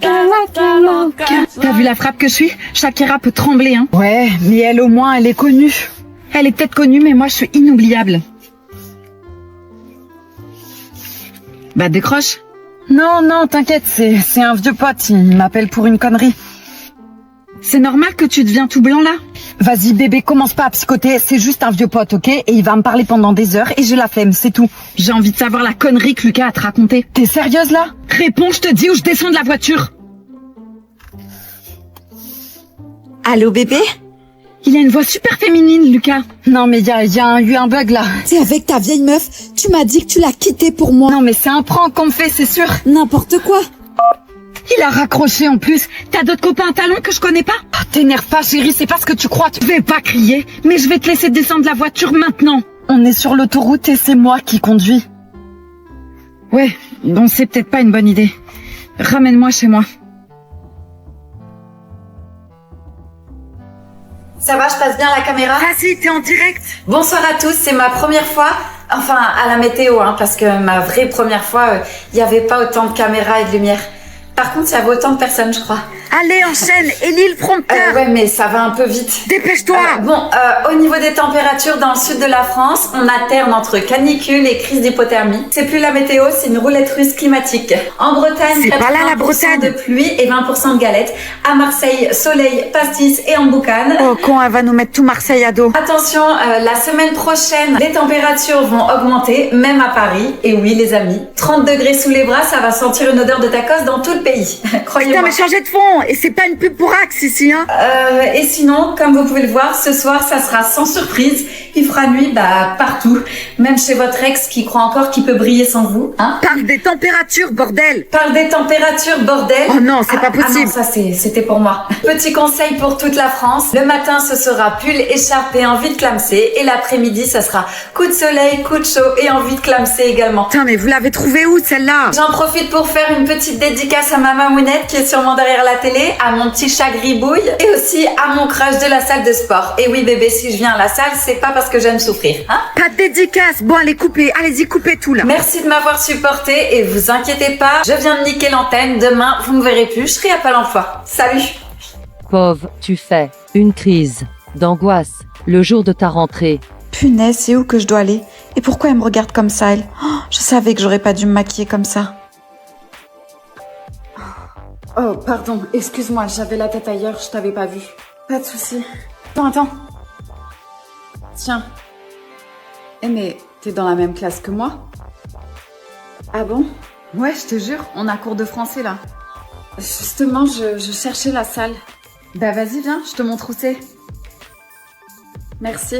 T'as vu la frappe que je suis? Shakira peut trembler, hein. Ouais, mais elle au moins, elle est connue. Elle est peut-être connue, mais moi je suis inoubliable. Bah décroche. Non, t'inquiète, c'est un vieux pote, il m'appelle pour une connerie. C'est normal que tu deviens tout blanc là? Vas-y bébé, commence pas à psychoter, c'est juste un vieux pote, ok? Et il va me parler pendant des heures et j'ai la flemme, c'est tout. J'ai envie de savoir la connerie que Lucas a te racontée. T'es sérieuse là? Réponds, je te dis, ou je descends de la voiture. Allô bébé? Il a une voix super féminine, Lucas. Non, mais il y a eu un bug, là. C'est avec ta vieille meuf, tu m'as dit que tu l'as quitté pour moi. Non, mais c'est un prank qu'on me fait, c'est sûr. N'importe quoi. Il a raccroché en plus. T'as d'autres copains à talons que je connais pas? Oh, t'énerve pas chérie, c'est pas ce que tu crois. Tu vais pas crier, mais je vais te laisser descendre la voiture maintenant. On est sur l'autoroute et c'est moi qui conduis. Ouais, bon c'est peut-être pas une bonne idée. Ramène-moi chez moi. Ça va, je passe bien la caméra? Vas-y, t'es en direct. Bonsoir à tous, c'est ma première fois, enfin à la météo, parce que ma vraie première fois, il n'y avait pas autant de caméras et de lumière. Par contre, il y avait autant de personnes, je crois. Allez, enchaîne, Élie le prompteur. Ouais, mais ça va un peu vite. Dépêche-toi. Au niveau des températures, dans le sud de la France, on alterne entre canicule et crise d'hypothermie. C'est plus la météo, c'est une roulette russe climatique. En Bretagne, c'est pas là la 80% Bretagne de pluie et 20% de galettes. À Marseille, soleil, pastis et en boucane. Oh, con, elle va nous mettre tout Marseille à dos. Attention, la semaine prochaine, les températures vont augmenter, même à Paris. Et oui, les amis, 30 degrés sous les bras, ça va sentir une odeur de tacos dans tout le pays. Croyez-moi. Putain, mais changez de fond. Et c'est pas une pub pour Axe ici, hein. Et sinon, comme vous pouvez le voir, ce soir, ça sera sans surprise. Il fera nuit, partout. Même chez votre ex qui croit encore qu'il peut briller sans vous, hein. Parle des températures, bordel. Parle des températures, bordel. Oh non, c'est pas possible. Ah non, ça c'était pour moi. Petit conseil pour toute la France. Le matin, ce sera pull, écharpe et envie de clamser. Et l'après-midi, ça sera coup de soleil, coup de chaud et envie de clamser également. Putain, mais vous l'avez trouvée où, celle-là? J'en profite pour faire une petite dédicace à ma mamounette qui est sûrement derrière la télé, à mon petit chat gribouille et aussi à mon crush de la salle de sport. Et oui bébé, si je viens à la salle, c'est pas parce que j'aime souffrir, hein. Pas de dédicace. Bon, allez, coupez. Allez-y, coupez tout, là. Merci de m'avoir supporté et vous inquiétez pas, je viens de niquer l'antenne. Demain, vous me verrez plus, je serai à Pôle emploi. Salut. Pauvre, tu fais une crise d'angoisse le jour de ta rentrée. Punaise, c'est où que je dois aller? Et pourquoi elle me regarde comme ça, elle? Oh, je savais que j'aurais pas dû me maquiller comme ça. Oh, pardon, excuse-moi, j'avais la tête ailleurs, je t'avais pas vu. Pas de souci. Attends. Tiens. Mais t'es dans la même classe que moi? Ah bon? Ouais, je te jure, on a cours de français là. Justement, je cherchais la salle. Bah vas-y, viens, je te montre où c'est. Merci.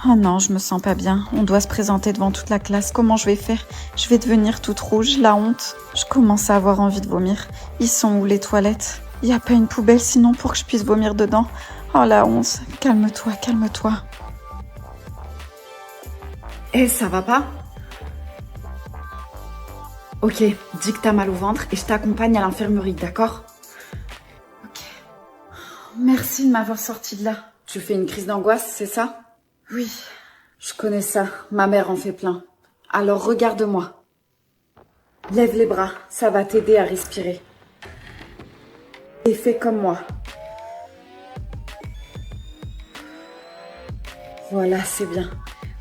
Oh non, je me sens pas bien. On doit se présenter devant toute la classe. Comment je vais faire? Je vais devenir toute rouge, la honte. Je commence à avoir envie de vomir. Ils sont où les toilettes? Il n'y a pas une poubelle sinon pour que je puisse vomir dedans? Oh la honte. Calme-toi, calme-toi. Ça va pas? Ok, dis que t'as mal au ventre et je t'accompagne à l'infirmerie, d'accord? Ok. Merci de m'avoir sorti de là. Tu fais une crise d'angoisse, c'est ça? Oui, je connais ça. Ma mère en fait plein. Alors regarde-moi. Lève les bras, ça va t'aider à respirer. Et fais comme moi. Voilà, c'est bien.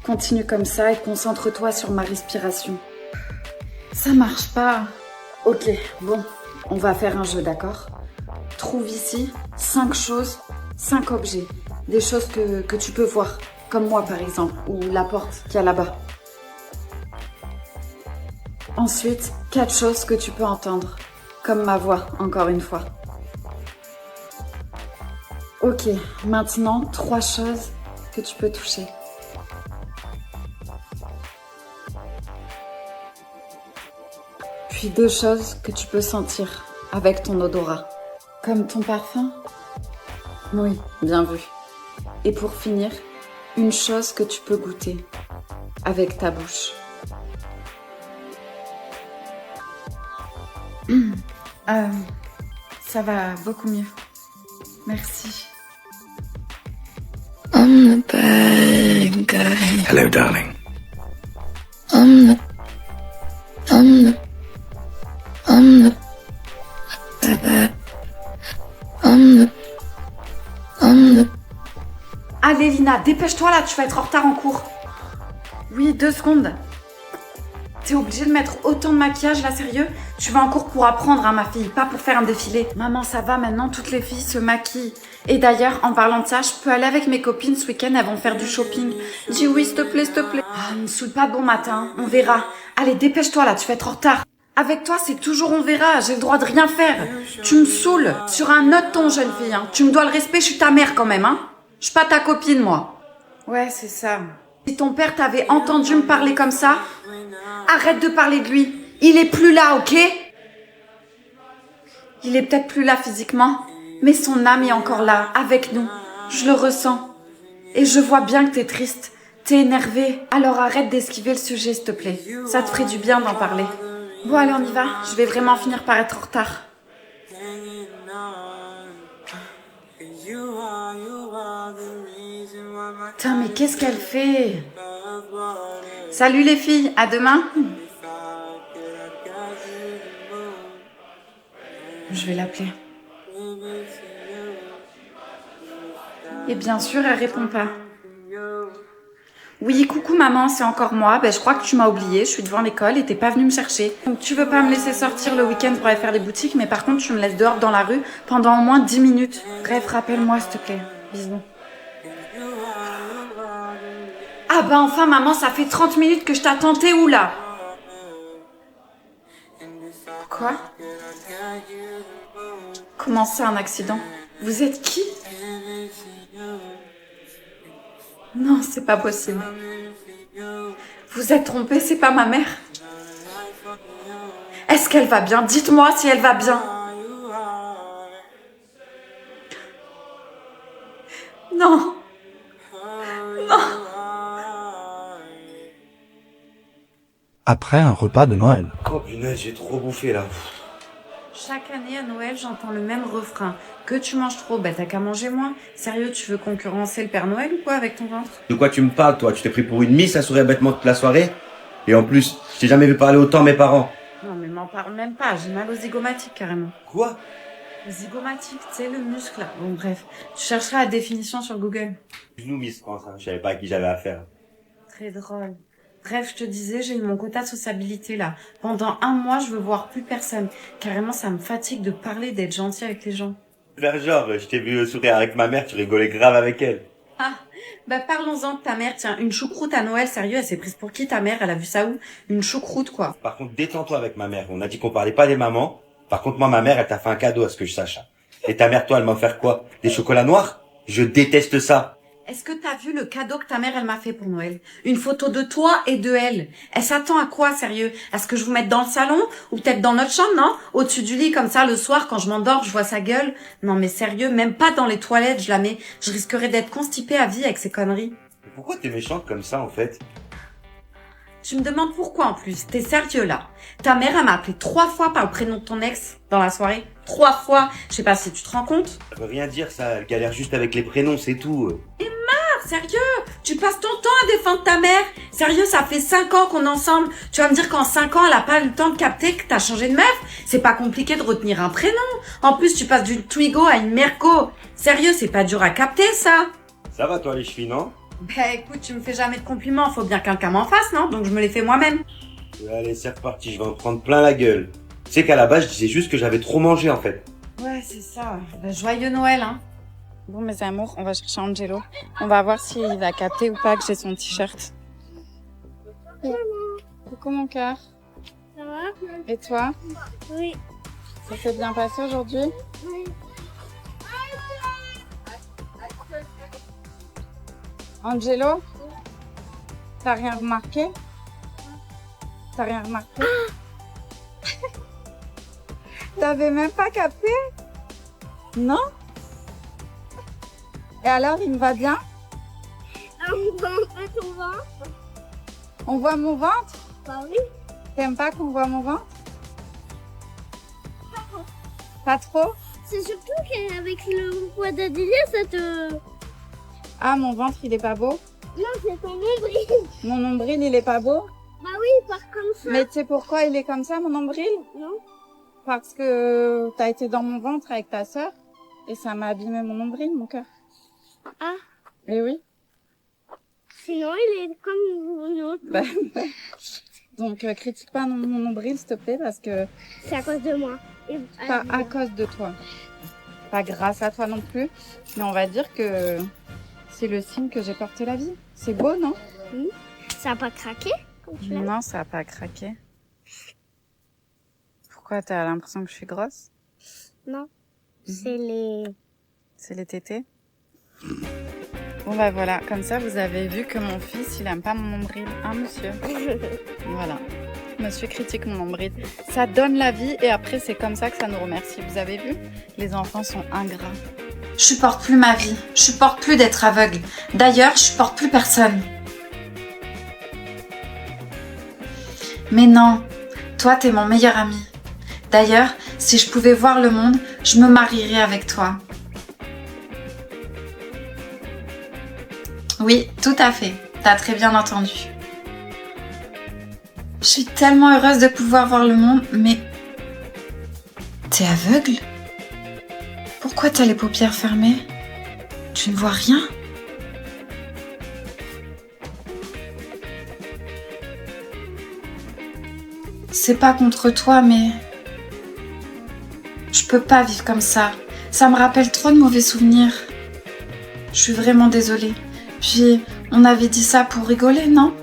Continue comme ça et concentre-toi sur ma respiration. Ça marche pas. Ok, bon, on va faire un jeu, d'accord? Trouve ici 5 choses, 5 objets. Des choses que tu peux voir. Comme moi par exemple, ou la porte qu'il y a là-bas. Ensuite, 4 choses que tu peux entendre. Comme ma voix, encore une fois. Ok, maintenant 3 choses que tu peux toucher. Puis 2 choses que tu peux sentir avec ton odorat. Comme ton parfum? Oui, bien vu. Et pour finir, une chose que tu peux goûter avec ta bouche. Ça va beaucoup mieux. Merci. I'm the bad guy. Hello, darling. I'm the Allez Lina, dépêche-toi là, tu vas être en retard en cours. Oui, 2 secondes. T'es obligée de mettre autant de maquillage là, sérieux? Tu vas en cours pour apprendre, hein, ma fille, pas pour faire un défilé. Maman, ça va, maintenant toutes les filles se maquillent. Et d'ailleurs, en parlant de ça, je peux aller avec mes copines ce week-end, elles vont faire du shopping. Dis oui, s'il te plaît, s'il te plaît. Ah, me saoule pas bon matin, on verra. Allez, dépêche-toi là, tu vas être en retard. Avec toi, c'est toujours on verra, j'ai le droit de rien faire. Tu me saoules. Sur un autre ton, jeune fille, hein. Tu me dois le respect, je suis ta mère quand même, hein. Je suis pas ta copine, moi. Ouais, c'est ça. Si ton père t'avait entendu me parler comme ça, arrête de parler de lui. Il est plus là, ok? Il est peut-être plus là physiquement, mais son âme est encore là, avec nous. Je le ressens. Et je vois bien que t'es triste. T'es énervé. Alors arrête d'esquiver le sujet, s'il te plaît. Ça te ferait du bien d'en parler. Bon, allez, on y va. Je vais vraiment finir par être en retard. Putain, mais qu'est-ce qu'elle fait? Salut les filles, à demain. Je vais l'appeler. Et bien sûr, elle répond pas. Oui, coucou maman, c'est encore moi. Je crois que tu m'as oublié, je suis devant l'école et t'es pas venue me chercher. Donc tu veux pas me laisser sortir le week-end pour aller faire des boutiques, mais par contre tu me laisses dehors dans la rue pendant au moins 10 minutes. Bref, rappelle-moi s'il te plaît. Bisous. Ah bah enfin maman, ça fait 30 minutes que je t'attends, t'es où là? Quoi? Comment ça, un accident? Vous êtes qui? Non, c'est pas possible. Vous êtes trompé, c'est pas ma mère. Est-ce qu'elle va bien? Dites-moi si elle va bien. Non. Non. Après un repas de Noël. Oh punaise, j'ai trop bouffé là. Chaque année à Noël, j'entends le même refrain. Que tu manges trop, t'as qu'à manger moins. Sérieux, tu veux concurrencer le Père Noël ou quoi avec ton ventre? De quoi tu me parles, toi? Tu t'es pris pour une miss à sourire bêtement toute la soirée? Et en plus, je t'ai jamais vu parler autant à mes parents. Non, mais m'en parle même pas. J'ai mal aux zygomatiques carrément. Quoi? Les zygomatiques, tu sais, le muscle là. Bon, bref. Tu chercheras la définition sur Google. Je nous miss, France, je savais pas à qui j'avais affaire. Très drôle. Bref, je te disais, j'ai eu mon quota de sociabilité là. Pendant 1 mois, je veux voir plus personne. Carrément, ça me fatigue de parler, d'être gentil avec les gens. Vers genre, je t'ai vu sourire avec ma mère, tu rigolais grave avec elle. Ah, parlons-en de ta mère. Tiens, une choucroute à Noël, sérieux, elle s'est prise pour qui ta mère? Elle a vu ça où? Une choucroute quoi. Par contre, détends-toi avec ma mère. On a dit qu'on parlait pas des mamans. Par contre, moi, ma mère, elle t'a fait un cadeau à ce que je sache. Et ta mère, toi, elle m'a offert quoi? Des chocolats noirs? Je déteste ça. Est-ce que t'as vu le cadeau que ta mère, elle m'a fait pour Noël? Une photo de toi et de elle. Elle s'attend à quoi, sérieux? À ce que je vous mette dans le salon? Ou peut-être dans notre chambre, non? Au-dessus du lit, comme ça, le soir, quand je m'endors, je vois sa gueule? Non, mais sérieux, même pas dans les toilettes, je la mets. Je risquerais d'être constipée à vie avec ces conneries. Pourquoi t'es méchante comme ça, en fait? Tu me demandes pourquoi, en plus? T'es sérieux, là? Ta mère, elle m'a appelé 3 fois par le prénom de ton ex, dans la soirée. 3 fois! Je sais pas si tu te rends compte. Ça veut rien dire, ça. Elle galère juste avec les prénoms, c'est tout. Sérieux, tu passes ton temps à défendre ta mère. Sérieux, ça fait 5 ans qu'on est ensemble. Tu vas me dire qu'en 5 ans, elle a pas eu le temps de capter que t'as changé de meuf? C'est pas compliqué de retenir un prénom. En plus, tu passes d'une Twigo à une Merco. Sérieux, c'est pas dur à capter, ça. Ça va, toi, les chevilles, non? Écoute, tu me fais jamais de compliments. Faut bien que quelqu'un m'en fasse, non? Donc je me les fais moi-même. Allez, c'est reparti, je vais en prendre plein la gueule. Tu sais qu'à la base, je disais juste que j'avais trop mangé, en fait. Ouais, c'est ça. Joyeux Noël, hein. Bon, mes amours, on va chercher Angelo. On va voir s'il va capter ou pas que j'ai son t-shirt. Coucou mon cœur. Ça va? Et toi? Oui. Ça s'est bien passé aujourd'hui? Oui. Angelo? T'as rien remarqué? T'as rien remarqué? T'avais même pas capté? Non? Et alors, il me va bien? On voit un peu ton ventre? On voit mon ventre? Bah oui. T'aimes pas qu'on voit mon ventre? Pas trop? C'est surtout qu'avec le poids d'Adélia, ça te... Ah, mon ventre, il est pas beau? Non, c'est ton nombril. Mon nombril, il est pas beau? Bah oui, il part comme ça. Mais tu sais pourquoi il est comme ça, mon nombril? Non. Parce que t'as été dans mon ventre avec ta sœur et ça m'a abîmé mon nombril, mon cœur. Ah. Eh oui. Sinon, il est comme l'autre. Donc, critique pas mon nombril, s'il te plaît, parce que... C'est à cause de moi. Et pas à cause de toi. Pas grâce à toi non plus. Mais on va dire que c'est le signe que j'ai porté la vie. C'est beau, non? Oui. Ça a pas craqué quand tu l'as? Non, ça a pas craqué. Pourquoi, t'as l'impression que je suis grosse? Non. C'est les... C'est les tétés? Bon bah voilà, comme ça vous avez vu que mon fils il aime pas mon nombril, hein monsieur? Voilà, monsieur critique mon nombril. Ça donne la vie et après c'est comme ça que ça nous remercie. Vous avez vu? Les enfants sont ingrats. Je supporte plus ma vie. Je supporte plus d'être aveugle. D'ailleurs, je supporte plus personne. Mais non, toi t'es mon meilleur ami. D'ailleurs, si je pouvais voir le monde, je me marierais avec toi. Oui, tout à fait. T'as très bien entendu. Je suis tellement heureuse de pouvoir voir le monde, mais... T'es aveugle? Pourquoi t'as les paupières fermées? Tu ne vois rien? C'est pas contre toi, mais... Je peux pas vivre comme ça. Ça me rappelle trop de mauvais souvenirs. Je suis vraiment désolée. Puis, on avait dit ça pour rigoler, non?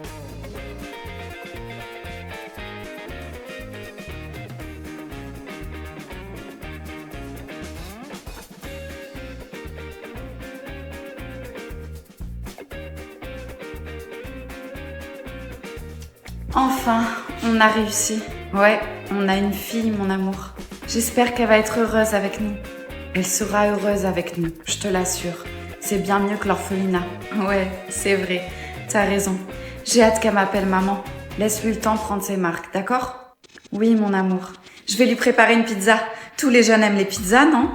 Enfin, on a réussi. Ouais, on a une fille, mon amour. J'espère qu'elle va être heureuse avec nous. Elle sera heureuse avec nous, je te l'assure. C'est bien mieux que l'orphelinat. Ouais, c'est vrai. T'as raison. J'ai hâte qu'elle m'appelle maman. Laisse-lui le temps de prendre ses marques, d'accord? Oui, mon amour. Je vais lui préparer une pizza. Tous les jeunes aiment les pizzas, non?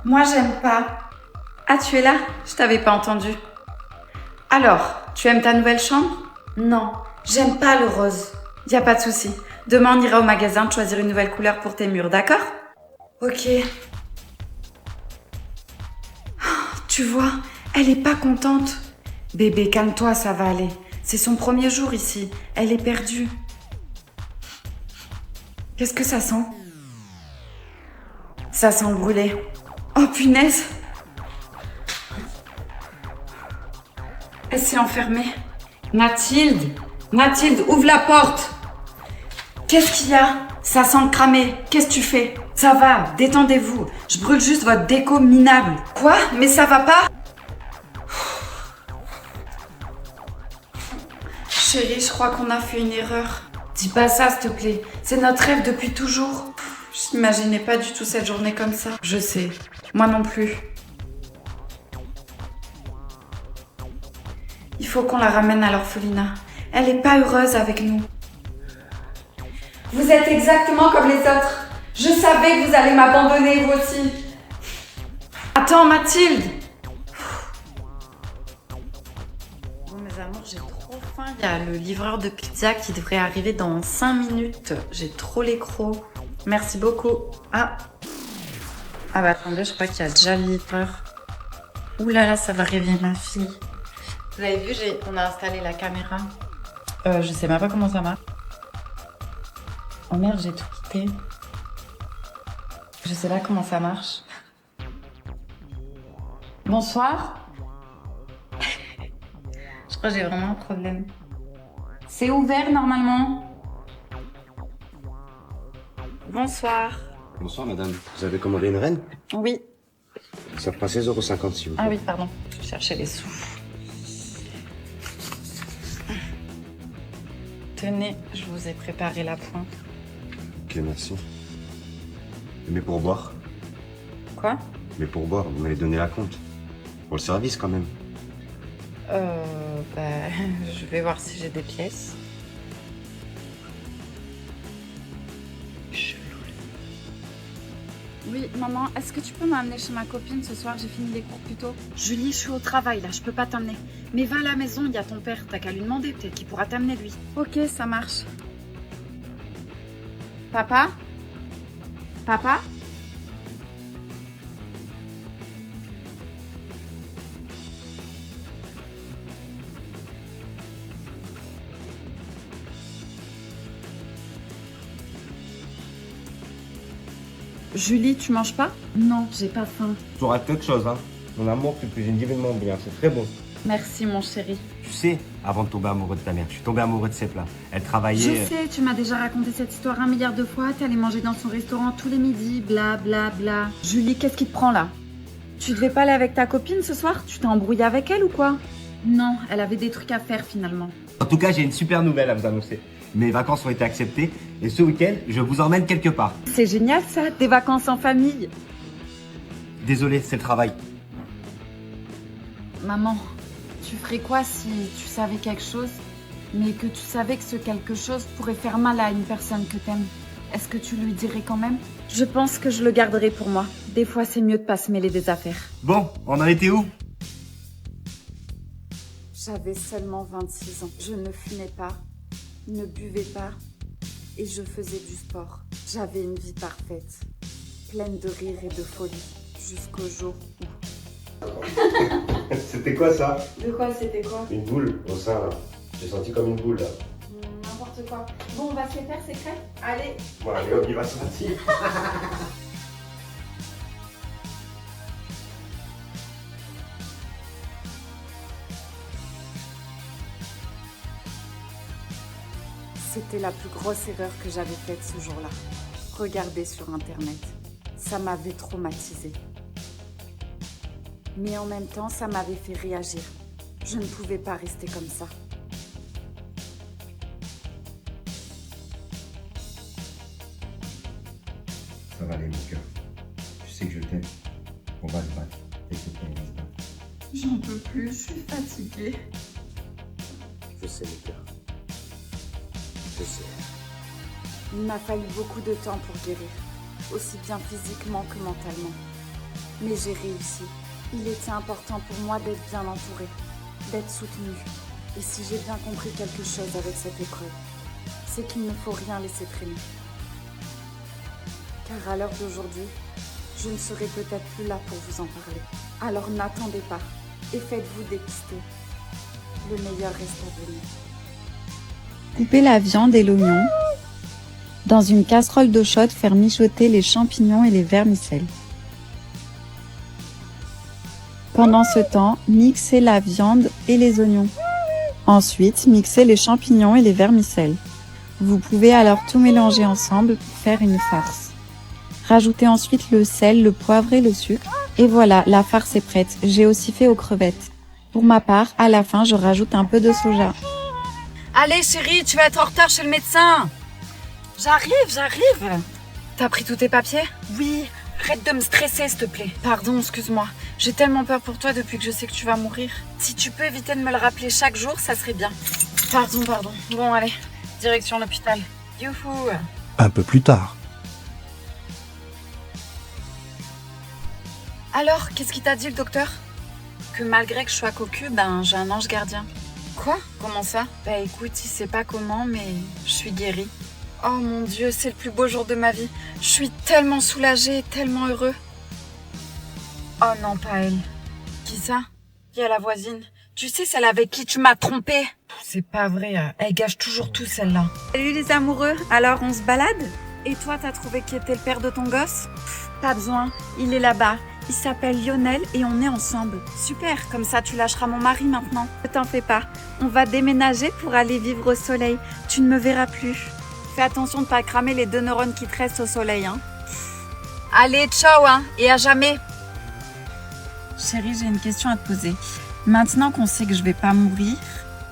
Moi, j'aime pas. Ah, tu es là? Je t'avais pas entendu. Alors, tu aimes ta nouvelle chambre? Non, j'aime pas le rose. Y a pas de souci. Demain, on ira au magasin de choisir une nouvelle couleur pour tes murs, d'accord? Ok. Tu vois, elle est pas contente. Bébé, calme-toi, ça va aller. C'est son premier jour ici. Elle est perdue. Qu'est-ce que ça sent? Ça sent le brûlé. Oh punaise! Elle s'est enfermée. Mathilde! Mathilde, ouvre la porte! Qu'est-ce qu'il y a? Ça sent le cramé. Qu'est-ce que tu fais? Ça va, détendez-vous. Je brûle juste votre déco minable. Quoi? Mais ça va pas? Chérie, je crois qu'on a fait une erreur. Dis pas ça, s'il te plaît. C'est notre rêve depuis toujours. Je n'imaginais pas du tout cette journée comme ça. Je sais. Moi non plus. Il faut qu'on la ramène à l'orphelinat. Elle est pas heureuse avec nous. Vous êtes exactement comme les autres. Je savais que vous allez m'abandonner, vous aussi. Attends, Mathilde. Bon, mes amours, j'ai trop faim. Il y a le livreur de pizza qui devrait arriver dans 5 minutes. J'ai trop les crocs. Merci beaucoup. Ah bah attendez, je crois qu'il y a déjà le livreur. Ouh là là, ça va réveiller ma fille. Vous avez vu, on a installé la caméra. Je sais même pas comment ça marche. Oh merde, j'ai tout quitté. Je sais pas comment ça marche. Bonsoir. Je crois que j'ai vraiment un problème. C'est ouvert normalement. Bonsoir. Bonsoir madame. Vous avez commandé une reine? Oui. Ça prend 16,50 € s'il vous plaît. Ah oui, pardon. Je cherchais les sous. Tenez, je vous ai préparé la pointe. Ok, merci. Mais pour boire? Quoi? Mais pour boire, vous m'avez donné la compte. Pour le service quand même. Je vais voir si j'ai des pièces. Oui, maman, est-ce que tu peux m'amener chez ma copine ce soir? J'ai fini les cours plus tôt. Julie, je suis au travail là, je peux pas t'amener. Mais va à la maison, il y a ton père, t'as qu'à lui demander, peut-être qu'il pourra t'amener lui. Ok, ça marche. Papa? Papa? Julie, tu manges pas? Non, j'ai pas faim. Tu auras quelque chose, hein. Mon amour, tu cuisines divinement bien, c'est très bon. Merci, mon chéri. Tu sais, avant de tomber amoureux de ta mère, je suis tombé amoureux de ses plats. Elle travaillait... Je sais, tu m'as déjà raconté cette histoire 1 milliard de fois. T'es allé manger dans son restaurant tous les midis, bla bla bla. Julie, qu'est-ce qui te prend là? Tu devais pas aller avec ta copine ce soir? Tu t'es embrouillé avec elle ou quoi? Non, elle avait des trucs à faire finalement. En tout cas, j'ai une super nouvelle à vous annoncer. Mes vacances ont été acceptées et ce week-end, je vous emmène quelque part. C'est génial ça, des vacances en famille. Désolé, c'est le travail. Maman, tu ferais quoi si tu savais quelque chose, mais que tu savais que ce quelque chose pourrait faire mal à une personne que t'aimes? Est-ce que tu lui dirais quand même? Je pense que je le garderai pour moi. Des fois, c'est mieux de pas se mêler des affaires. Bon, on en était où? J'avais seulement 26 ans. Je ne fumais pas, ne buvais pas et je faisais du sport. J'avais une vie parfaite, pleine de rire et de folie, jusqu'au jour où... C'était quoi ça? De quoi c'était quoi? Une boule au sein là. J'ai senti comme une boule là. N'importe quoi. Bon, on va se les faire, c'est crêpes? Allez. Bon allez, on y va sortir. C'était la plus grosse erreur que j'avais faite ce jour-là. Regarder sur Internet. Ça m'avait traumatisée. Mais en même temps, ça m'avait fait réagir. Je ne pouvais pas rester comme ça. Ça va aller, mon cœur. Tu sais que je t'aime. On va se battre. Et c'est on va se battre. J'en peux plus, je suis fatiguée. Je sais, mon cœur. Je sais. Il m'a fallu beaucoup de temps pour guérir, aussi bien physiquement que mentalement. Mais j'ai réussi. Il était important pour moi d'être bien entourée, d'être soutenue. Et si j'ai bien compris quelque chose avec cette épreuve, c'est qu'il ne faut rien laisser traîner. Car à l'heure d'aujourd'hui, je ne serai peut-être plus là pour vous en parler. Alors n'attendez pas et faites-vous dépister. Le meilleur reste à venir. Coupez la viande et l'oignon. Dans une casserole d'eau chaude, faire mijoter les champignons et les vermicelles. Pendant ce temps, mixez la viande et les oignons. Ensuite, mixez les champignons et les vermicelles. Vous pouvez alors tout mélanger ensemble pour faire une farce. Rajoutez ensuite le sel, le poivre et le sucre. Et voilà, la farce est prête. J'ai aussi fait aux crevettes. Pour ma part, à la fin, je rajoute un peu de soja. Allez chérie, tu vas être en retard chez le médecin. J'arrive. T'as pris tous tes papiers? Oui. Arrête de me stresser, s'il te plaît. Pardon, excuse-moi. J'ai tellement peur pour toi depuis que je sais que tu vas mourir. Si tu peux éviter de me le rappeler chaque jour, ça serait bien. Pardon. Bon, allez. Direction l'hôpital. Youhou. Un peu plus tard. Alors, qu'est-ce qu'il t'a dit le docteur? Que malgré que je sois cocu, j'ai un ange gardien. Quoi? Comment ça? Bah écoute, il sait pas comment, mais je suis guérie. Oh mon Dieu, c'est le plus beau jour de ma vie. Je suis tellement soulagée, tellement heureux. Oh non, pas elle. Qui ça? Il y a la voisine. Tu sais, celle avec qui tu m'as trompée. C'est pas vrai, elle gâche toujours tout celle-là. Salut les amoureux, alors on se balade? Et toi, t'as trouvé qui était le père de ton gosse? Pas besoin, il est là-bas. Il s'appelle Lionel et on est ensemble. Super, comme ça tu lâcheras mon mari maintenant. Ne t'en fais pas, on va déménager pour aller vivre au soleil. Tu ne me verras plus. Fais attention de pas cramer les 2 neurones qui te restent au soleil, hein. Allez, ciao, et à jamais. Chérie, j'ai une question à te poser. Maintenant qu'on sait que je vais pas mourir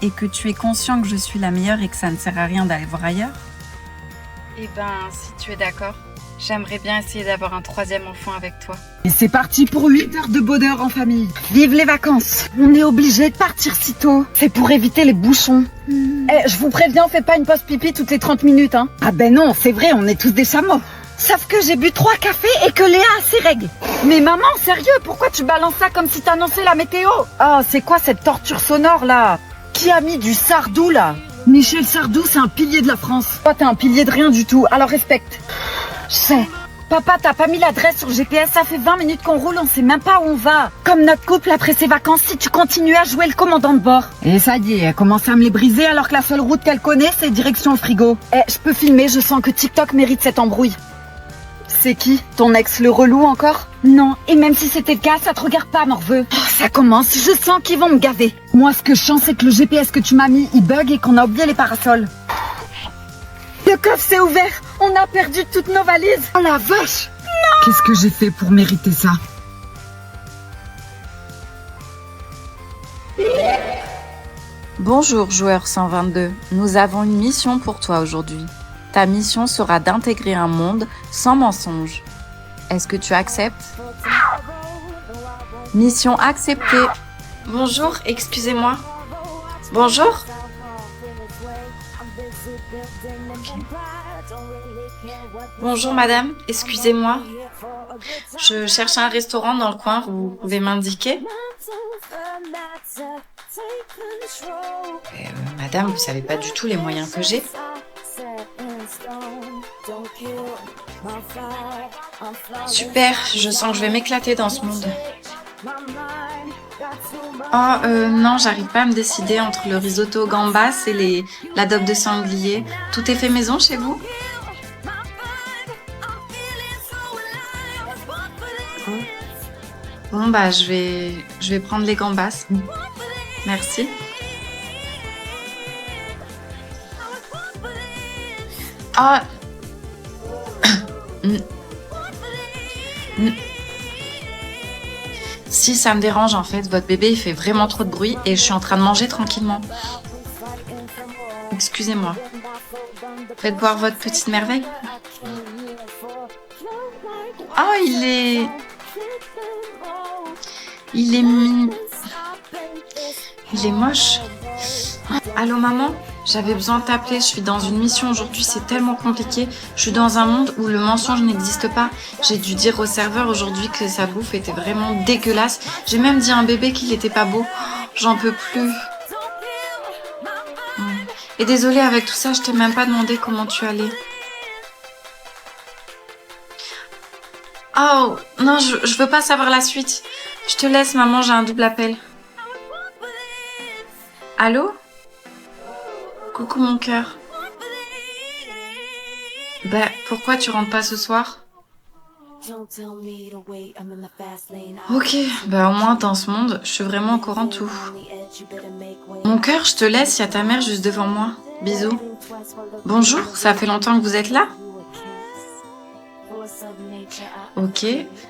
et que tu es conscient que je suis la meilleure et que ça ne sert à rien d'aller voir ailleurs, Eh ben, si tu es d'accord, j'aimerais bien essayer d'avoir un 3e enfant avec toi. Et c'est parti pour 8 heures de bonheur en famille. Vive les vacances. On est obligé de partir si tôt. C'est pour éviter les bouchons. Je vous préviens, on fait pas une pause pipi toutes les 30 minutes, hein. Ah ben non, c'est vrai, on est tous des chameaux. Sauf que j'ai bu 3 cafés et que Léa a ses règles. Mais maman, sérieux, pourquoi tu balances ça comme si t'annonçais la météo? Oh, c'est quoi cette torture sonore là? Qui a mis du Sardou là? Michel Sardou, c'est un pilier de la France. Toi, t'es un pilier de rien du tout, alors respecte. Je sais. Papa, t'as pas mis l'adresse sur le GPS, ça fait 20 minutes qu'on roule, on sait même pas où on va. Comme notre couple après ses vacances, si tu continues à jouer le commandant de bord. Et ça y est, elle commence à me les briser alors que la seule route qu'elle connaît, c'est direction le frigo. Je peux filmer, je sens que TikTok mérite cette embrouille. C'est qui? Ton ex le relou encore? Non, et même si c'était le cas, ça te regarde pas, morveux. Oh, ça commence, je sens qu'ils vont me gaver. Moi, ce que je sens, c'est que le GPS que tu m'as mis, il bug et qu'on a oublié les parasols. Le coffre s'est ouvert, on a perdu toutes nos valises. Oh la vache! Non! Qu'est-ce que j'ai fait pour mériter ça? Bonjour joueur 122, nous avons une mission pour toi aujourd'hui. Ta mission sera d'intégrer un monde sans mensonge. Est-ce que tu acceptes? Mission acceptée. Bonjour, excusez-moi. Bonjour. Bonjour madame, excusez-moi. Je cherche un restaurant dans le coin, vous pouvez m'indiquer? Madame, vous savez pas du tout les moyens que j'ai. Super, je sens que je vais m'éclater dans ce monde. Oh, non, j'arrive pas à me décider entre le risotto gambas et l'adobe de sanglier. Tout est fait maison chez vous? Bon, bah, je vais prendre les gambas. Merci. Ah. Si ça me dérange en fait, votre bébé il fait vraiment trop de bruit et je suis en train de manger tranquillement. Excusez-moi. Faites boire votre petite merveille. Oh, il est moche. Allô maman, j'avais besoin de t'appeler, je suis dans une mission aujourd'hui, c'est tellement compliqué. Je suis dans un monde où le mensonge n'existe pas. J'ai dû dire au serveur aujourd'hui que sa bouffe était vraiment dégueulasse. J'ai même dit à un bébé qu'il était pas beau. J'en peux plus. Et désolée, avec tout ça, je t'ai même pas demandé comment tu allais. Oh, non, je veux pas savoir la suite. Je te laisse, maman, j'ai un double appel. Allô? Coucou mon cœur. Bah, pourquoi tu rentres pas ce soir? Ok, bah au moins dans ce monde, je suis vraiment au courant de tout. Mon cœur, je te laisse, il y a ta mère juste devant moi. Bisous. Bonjour, ça fait longtemps que vous êtes là? Ok,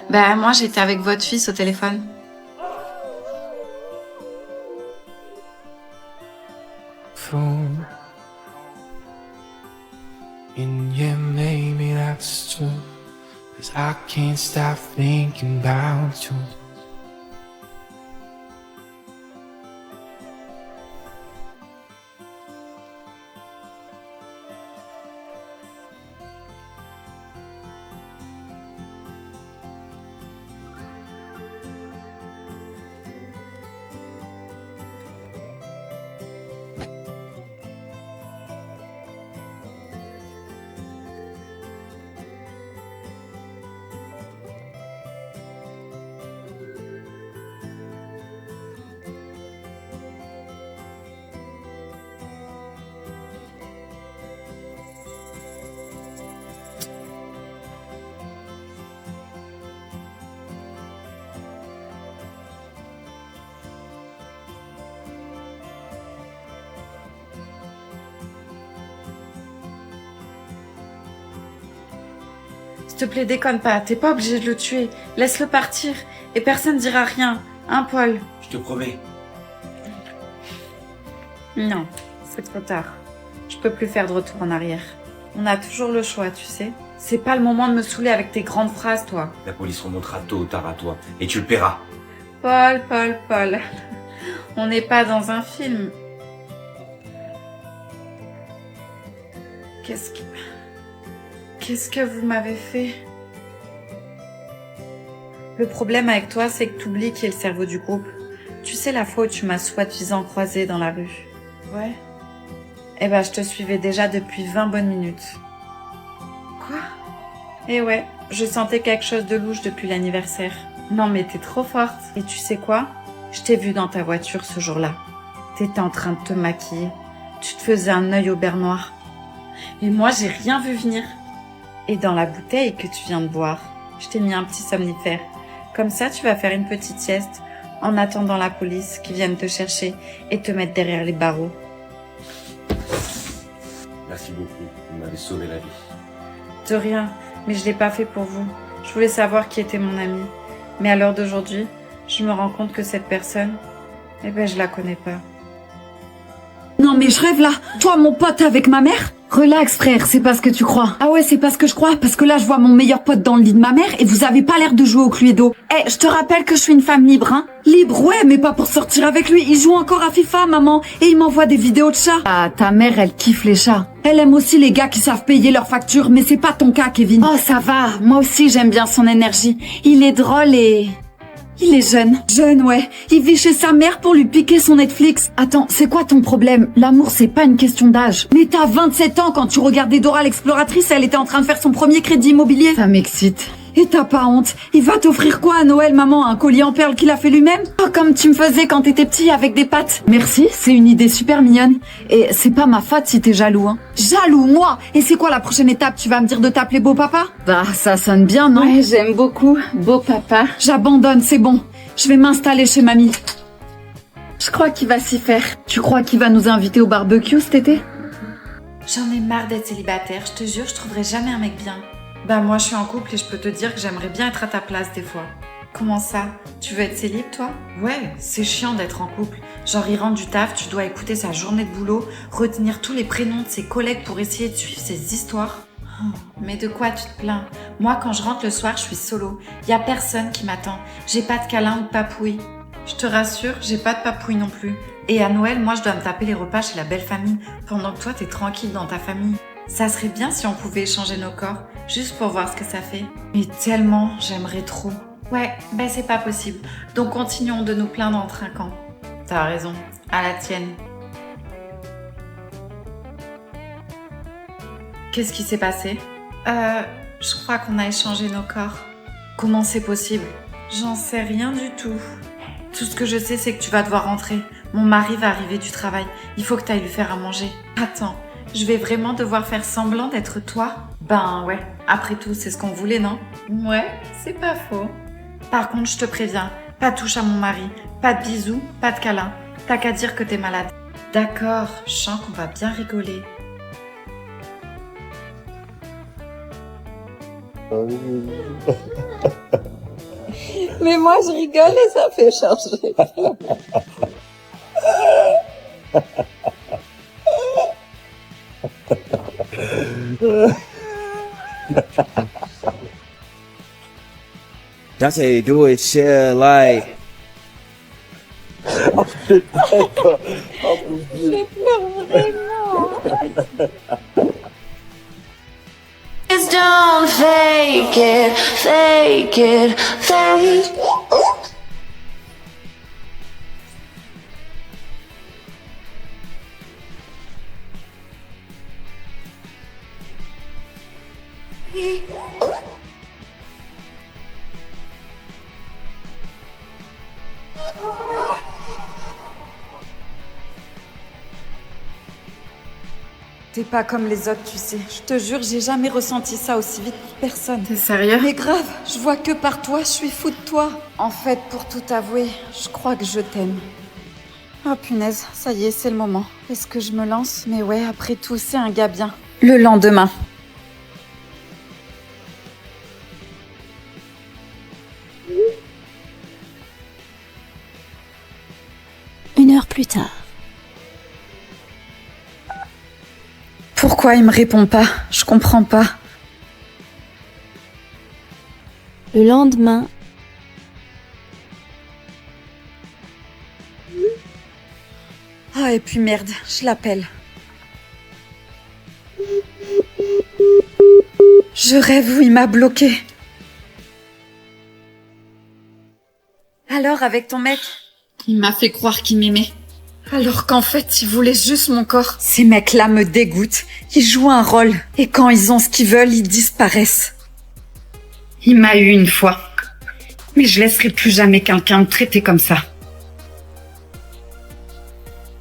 bah moi j'étais avec votre fils au téléphone. And yeah, maybe that's true, 'cause I can't stop thinking about you. S'il te plaît, déconne pas, t'es pas obligé de le tuer. Laisse-le partir et personne dira rien. Hein, Paul? Je te promets. Non, c'est trop tard. Je peux plus faire de retour en arrière. On a toujours le choix, tu sais. C'est pas le moment de me saouler avec tes grandes phrases, toi. La police remontera tôt ou tard à toi. Et tu le paieras. Paul. On n'est pas dans un film. Qu'est-ce que vous m'avez fait? Le problème avec toi, c'est que t'oublies qui est le cerveau du groupe. Tu sais la fois où tu m'as soi-disant croisée dans la rue? Ouais. Eh ben, je te suivais déjà depuis 20 bonnes minutes. Quoi? Eh ouais, je sentais quelque chose de louche depuis l'anniversaire. Non mais t'es trop forte. Et tu sais quoi? Je t'ai vu dans ta voiture ce jour-là. T'étais en train de te maquiller. Tu te faisais un œil au beurre noir. Et moi, j'ai rien vu venir. Et dans la bouteille que tu viens de boire, je t'ai mis un petit somnifère. Comme ça, tu vas faire une petite sieste en attendant la police qui vienne te chercher et te mettre derrière les barreaux. Merci beaucoup. Vous m'avez sauvé la vie. De rien, mais je l'ai pas fait pour vous. Je voulais savoir qui était mon ami. Mais à l'heure d'aujourd'hui, je me rends compte que cette personne, eh ben, je la connais pas. mais je rêve là. Toi, mon pote avec ma mère? Relax, frère, c'est pas ce que tu crois. Ah ouais, c'est pas ce que je crois, parce que là, je vois mon meilleur pote dans le lit de ma mère et vous avez pas l'air de jouer au Cluedo. Eh, je te rappelle que je suis une femme libre, hein. Libre, ouais, mais pas pour sortir avec lui. Il joue encore à FIFA, maman, et il m'envoie des vidéos de chats. Ah, ta mère, elle kiffe les chats. Elle aime aussi les gars qui savent payer leurs factures, mais c'est pas ton cas, Kevin. Oh, ça va. Moi aussi, j'aime bien son énergie. Il est drôle et... il est jeune. Jeune, ouais. Il vit chez sa mère pour lui piquer son Netflix. Attends, c'est quoi ton problème? L'amour, c'est pas une question d'âge. Mais t'as 27 ans quand tu regardais Dora l'exploratrice, elle était en train de faire son premier crédit immobilier. Ça m'excite. Et t'as pas honte? Il va t'offrir quoi à Noël, maman? Un collier en perles qu'il a fait lui-même? Oh, comme tu me faisais quand t'étais petit avec des pâtes. Merci, c'est une idée super mignonne. Et c'est pas ma faute si t'es jaloux, hein. Jaloux, moi? Et c'est quoi la prochaine étape? Tu vas me dire de t'appeler beau papa? Bah, ça sonne bien, non? Ouais, j'aime beaucoup. Beau papa. J'abandonne, c'est bon. Je vais m'installer chez mamie. Je crois qu'il va s'y faire. Tu crois qu'il va nous inviter au barbecue cet été? J'en ai marre d'être célibataire, je te jure, je trouverai jamais un mec bien. Bah moi je suis en couple et je peux te dire que j'aimerais bien être à ta place des fois. Comment ça? Tu veux être célib toi? Ouais, c'est chiant d'être en couple. Genre il rentre du taf, tu dois écouter sa journée de boulot, retenir tous les prénoms de ses collègues pour essayer de suivre ses histoires. Oh, mais de quoi tu te plains? Moi quand je rentre le soir, je suis solo. Y a personne qui m'attend. J'ai pas de câlin ou de papouille. Je te rassure, j'ai pas de papouille non plus. Et à Noël, moi je dois me taper les repas chez la belle famille, pendant que toi t'es tranquille dans ta famille. Ça serait bien si on pouvait échanger nos corps, juste pour voir ce que ça fait. Mais tellement, j'aimerais trop. Ouais, ben c'est pas possible. Donc continuons de nous plaindre en trinquant. T'as raison, à la tienne. Qu'est-ce qui s'est passé? Je crois qu'on a échangé nos corps. Comment c'est possible? J'en sais rien du tout. Tout ce que je sais, c'est que tu vas devoir rentrer. Mon mari va arriver du travail. Il faut que tu ailles lui faire à manger. Attends, je vais vraiment devoir faire semblant d'être toi? Ben ouais, après tout, c'est ce qu'on voulait, non? Ouais, c'est pas faux. Par contre, je te préviens, pas de touche à mon mari, pas de bisous, pas de câlin. T'as qu'à dire que t'es malade. D'accord, je sens qu'on va bien rigoler. Mais moi, je rigole et ça fait changer. That's how you do it, shit, like. Je pleure vraiment. Just don't fake it, fake it, fake. T'es pas comme les autres, tu sais. Je te jure, j'ai jamais ressenti ça aussi vite pour personne. T'es sérieux? Mais grave, je vois que par toi, je suis fou de toi. En fait, pour tout avouer, je crois que je t'aime. Oh punaise, ça y est, c'est le moment. Est-ce que je me lance? Mais ouais, après tout, c'est un gars bien. Le lendemain. Une heure plus tard. Pourquoi il me répond pas? Je comprends pas. Le lendemain. Ah, et puis merde, je l'appelle. Je rêve où il m'a bloqué. Alors, avec ton mec? Il m'a fait croire qu'il m'aimait. Alors qu'en fait, il voulait juste mon corps. Ces mecs-là me dégoûtent. Ils jouent un rôle. Et quand ils ont ce qu'ils veulent, ils disparaissent. Il m'a eu une fois. Mais je laisserai plus jamais quelqu'un me traiter comme ça.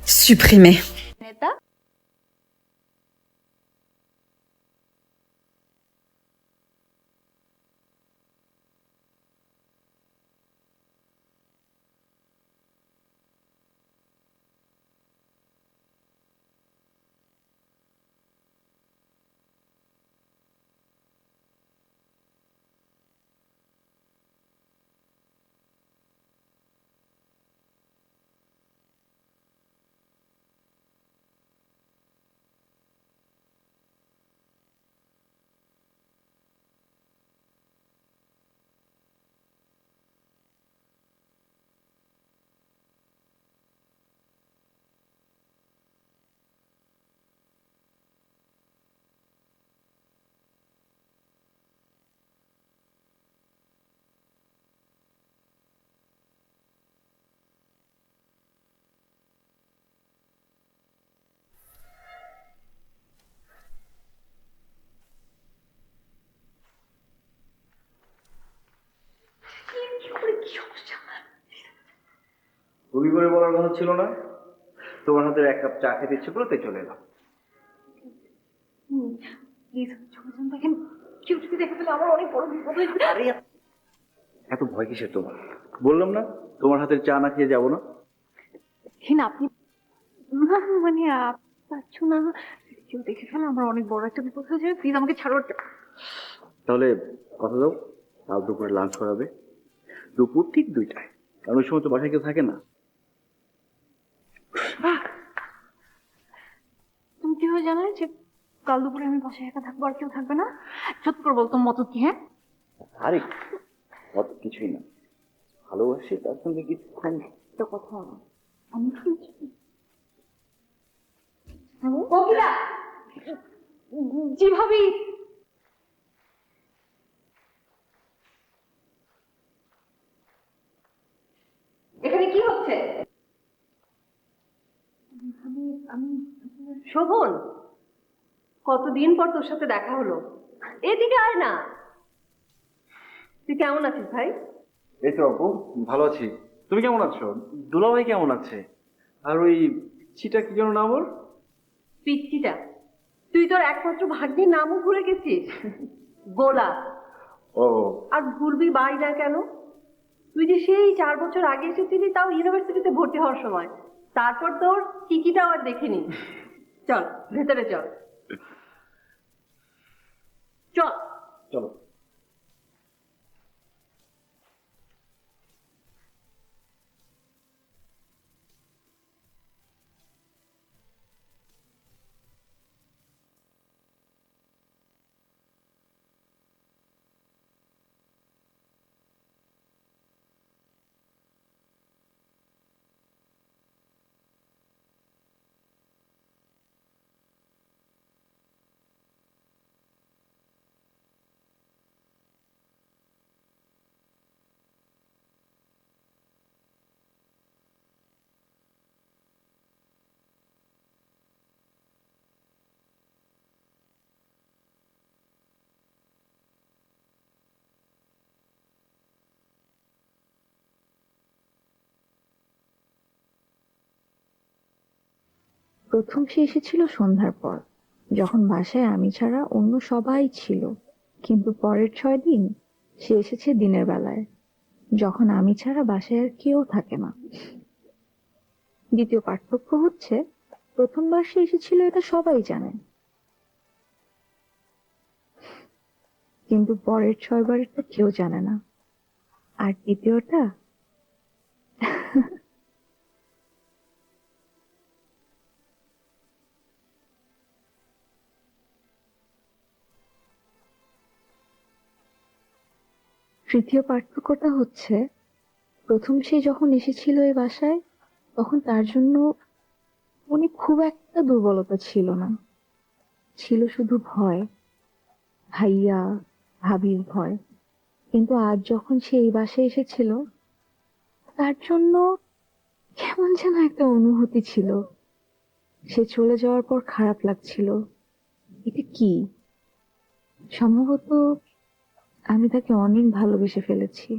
Supprimer. তুমি করে বলার কথা ছিল না? তোমার হাতের এক কাপ চা খেতে ইচ্ছে করে তাই চলে এলাম। প্লিজ ছোটজন দেখেন, কেউ যদি দেখে ফেলে আমার অনেক বড় বিপদ হয়ে যাবে। আরে এত ভয় কিসের তোমার? বললাম না তোমার হাতের চা না খেয়ে যাবো না। দেখেন আপনি না, মানে পাচ্ছ না, কেউ দেখে ফেলে আমার অনেক বড় একটা বিপদ হয়ে যাবে। প্লিজ আমাকে ছাড়ো। তাহলে কথা দাও, কাল দুপুরে লাঞ্চ করাবে, দুপুর ঠিক 2টায়, কারণ ওই সময় তো বাসায় কেউ থাকে না। তুমি কিভাবে জানো যে কাল দুপুরে আমি বাসায় একা থাকবো আর কেউ থাকবে না? সত্যি করে বলতো মত কি? হ্যাঁ আরে অত কিছুই না, ভালোবাসি তার সঙ্গে কিছুক্ষণ একটা কথা আমি শুনছি। কোকিলা, যেভাবে এখানে কি হচ্ছে? আমি শোভন, কতদিন পর তোর সাথে দেখা হলো, এদিকে আয় না। তুই কেমন আছিস ভাই? এই তো আপু ভালো আছি, তুমি কেমন আছো? দুলাভাই কেমন আছে? আর ওই চিটা কি যেন নাম ওর? পিচ্চিটা? তুই তোর একমাত্র ভাগ্যের নামও ভুলে গেছিস, গোলা। ও আর ভুলবি বাই না কেন? তুই যে সেই 4 বছর আগে এসেছিলি, তাও ইউনিভার্সিটিতে ভর্তি হওয়ার সময়। তারপর তোর টিকিটাও আর দেখিনি। চল ভেতরে চল, চল চলো। প্রথম সে এসেছিল সন্ধ্যার পর, যখন বাসায় আমি ছাড়া অন্য সবাই ছিল। কিন্তু পরের 6 দিন সে এসেছে দিনের বেলায়, যখন আমি ছাড়া বাসায় আর কেউ থাকে না। দ্বিতীয় পার্থক্য হচ্ছে, প্রথমবার সে এসেছিল এটা সবাই জানে, কিন্তু পরের 6 বারেরটা কেউ জানে না। আর তৃতীয়টা তৃতীয় পার্থক্যটা হচ্ছে, প্রথম সে যখন এসেছিল এই বাসায়, তখন তার জন্য মনে খুব একটা দুর্বলতা ছিল না, ছিল শুধু ভয়, ভাইয়া ভাবির ভয়। কিন্তু আজ যখন সে এই বাসায় এসেছিল, তার জন্য কেমন যেন একটা অনুভূতি ছিল। সে চলে যাওয়ার পর খারাপ লাগছিল। এটা কি? সম্ভবত আমি তাকে অনেক ভালোবেসে ফেলেছি।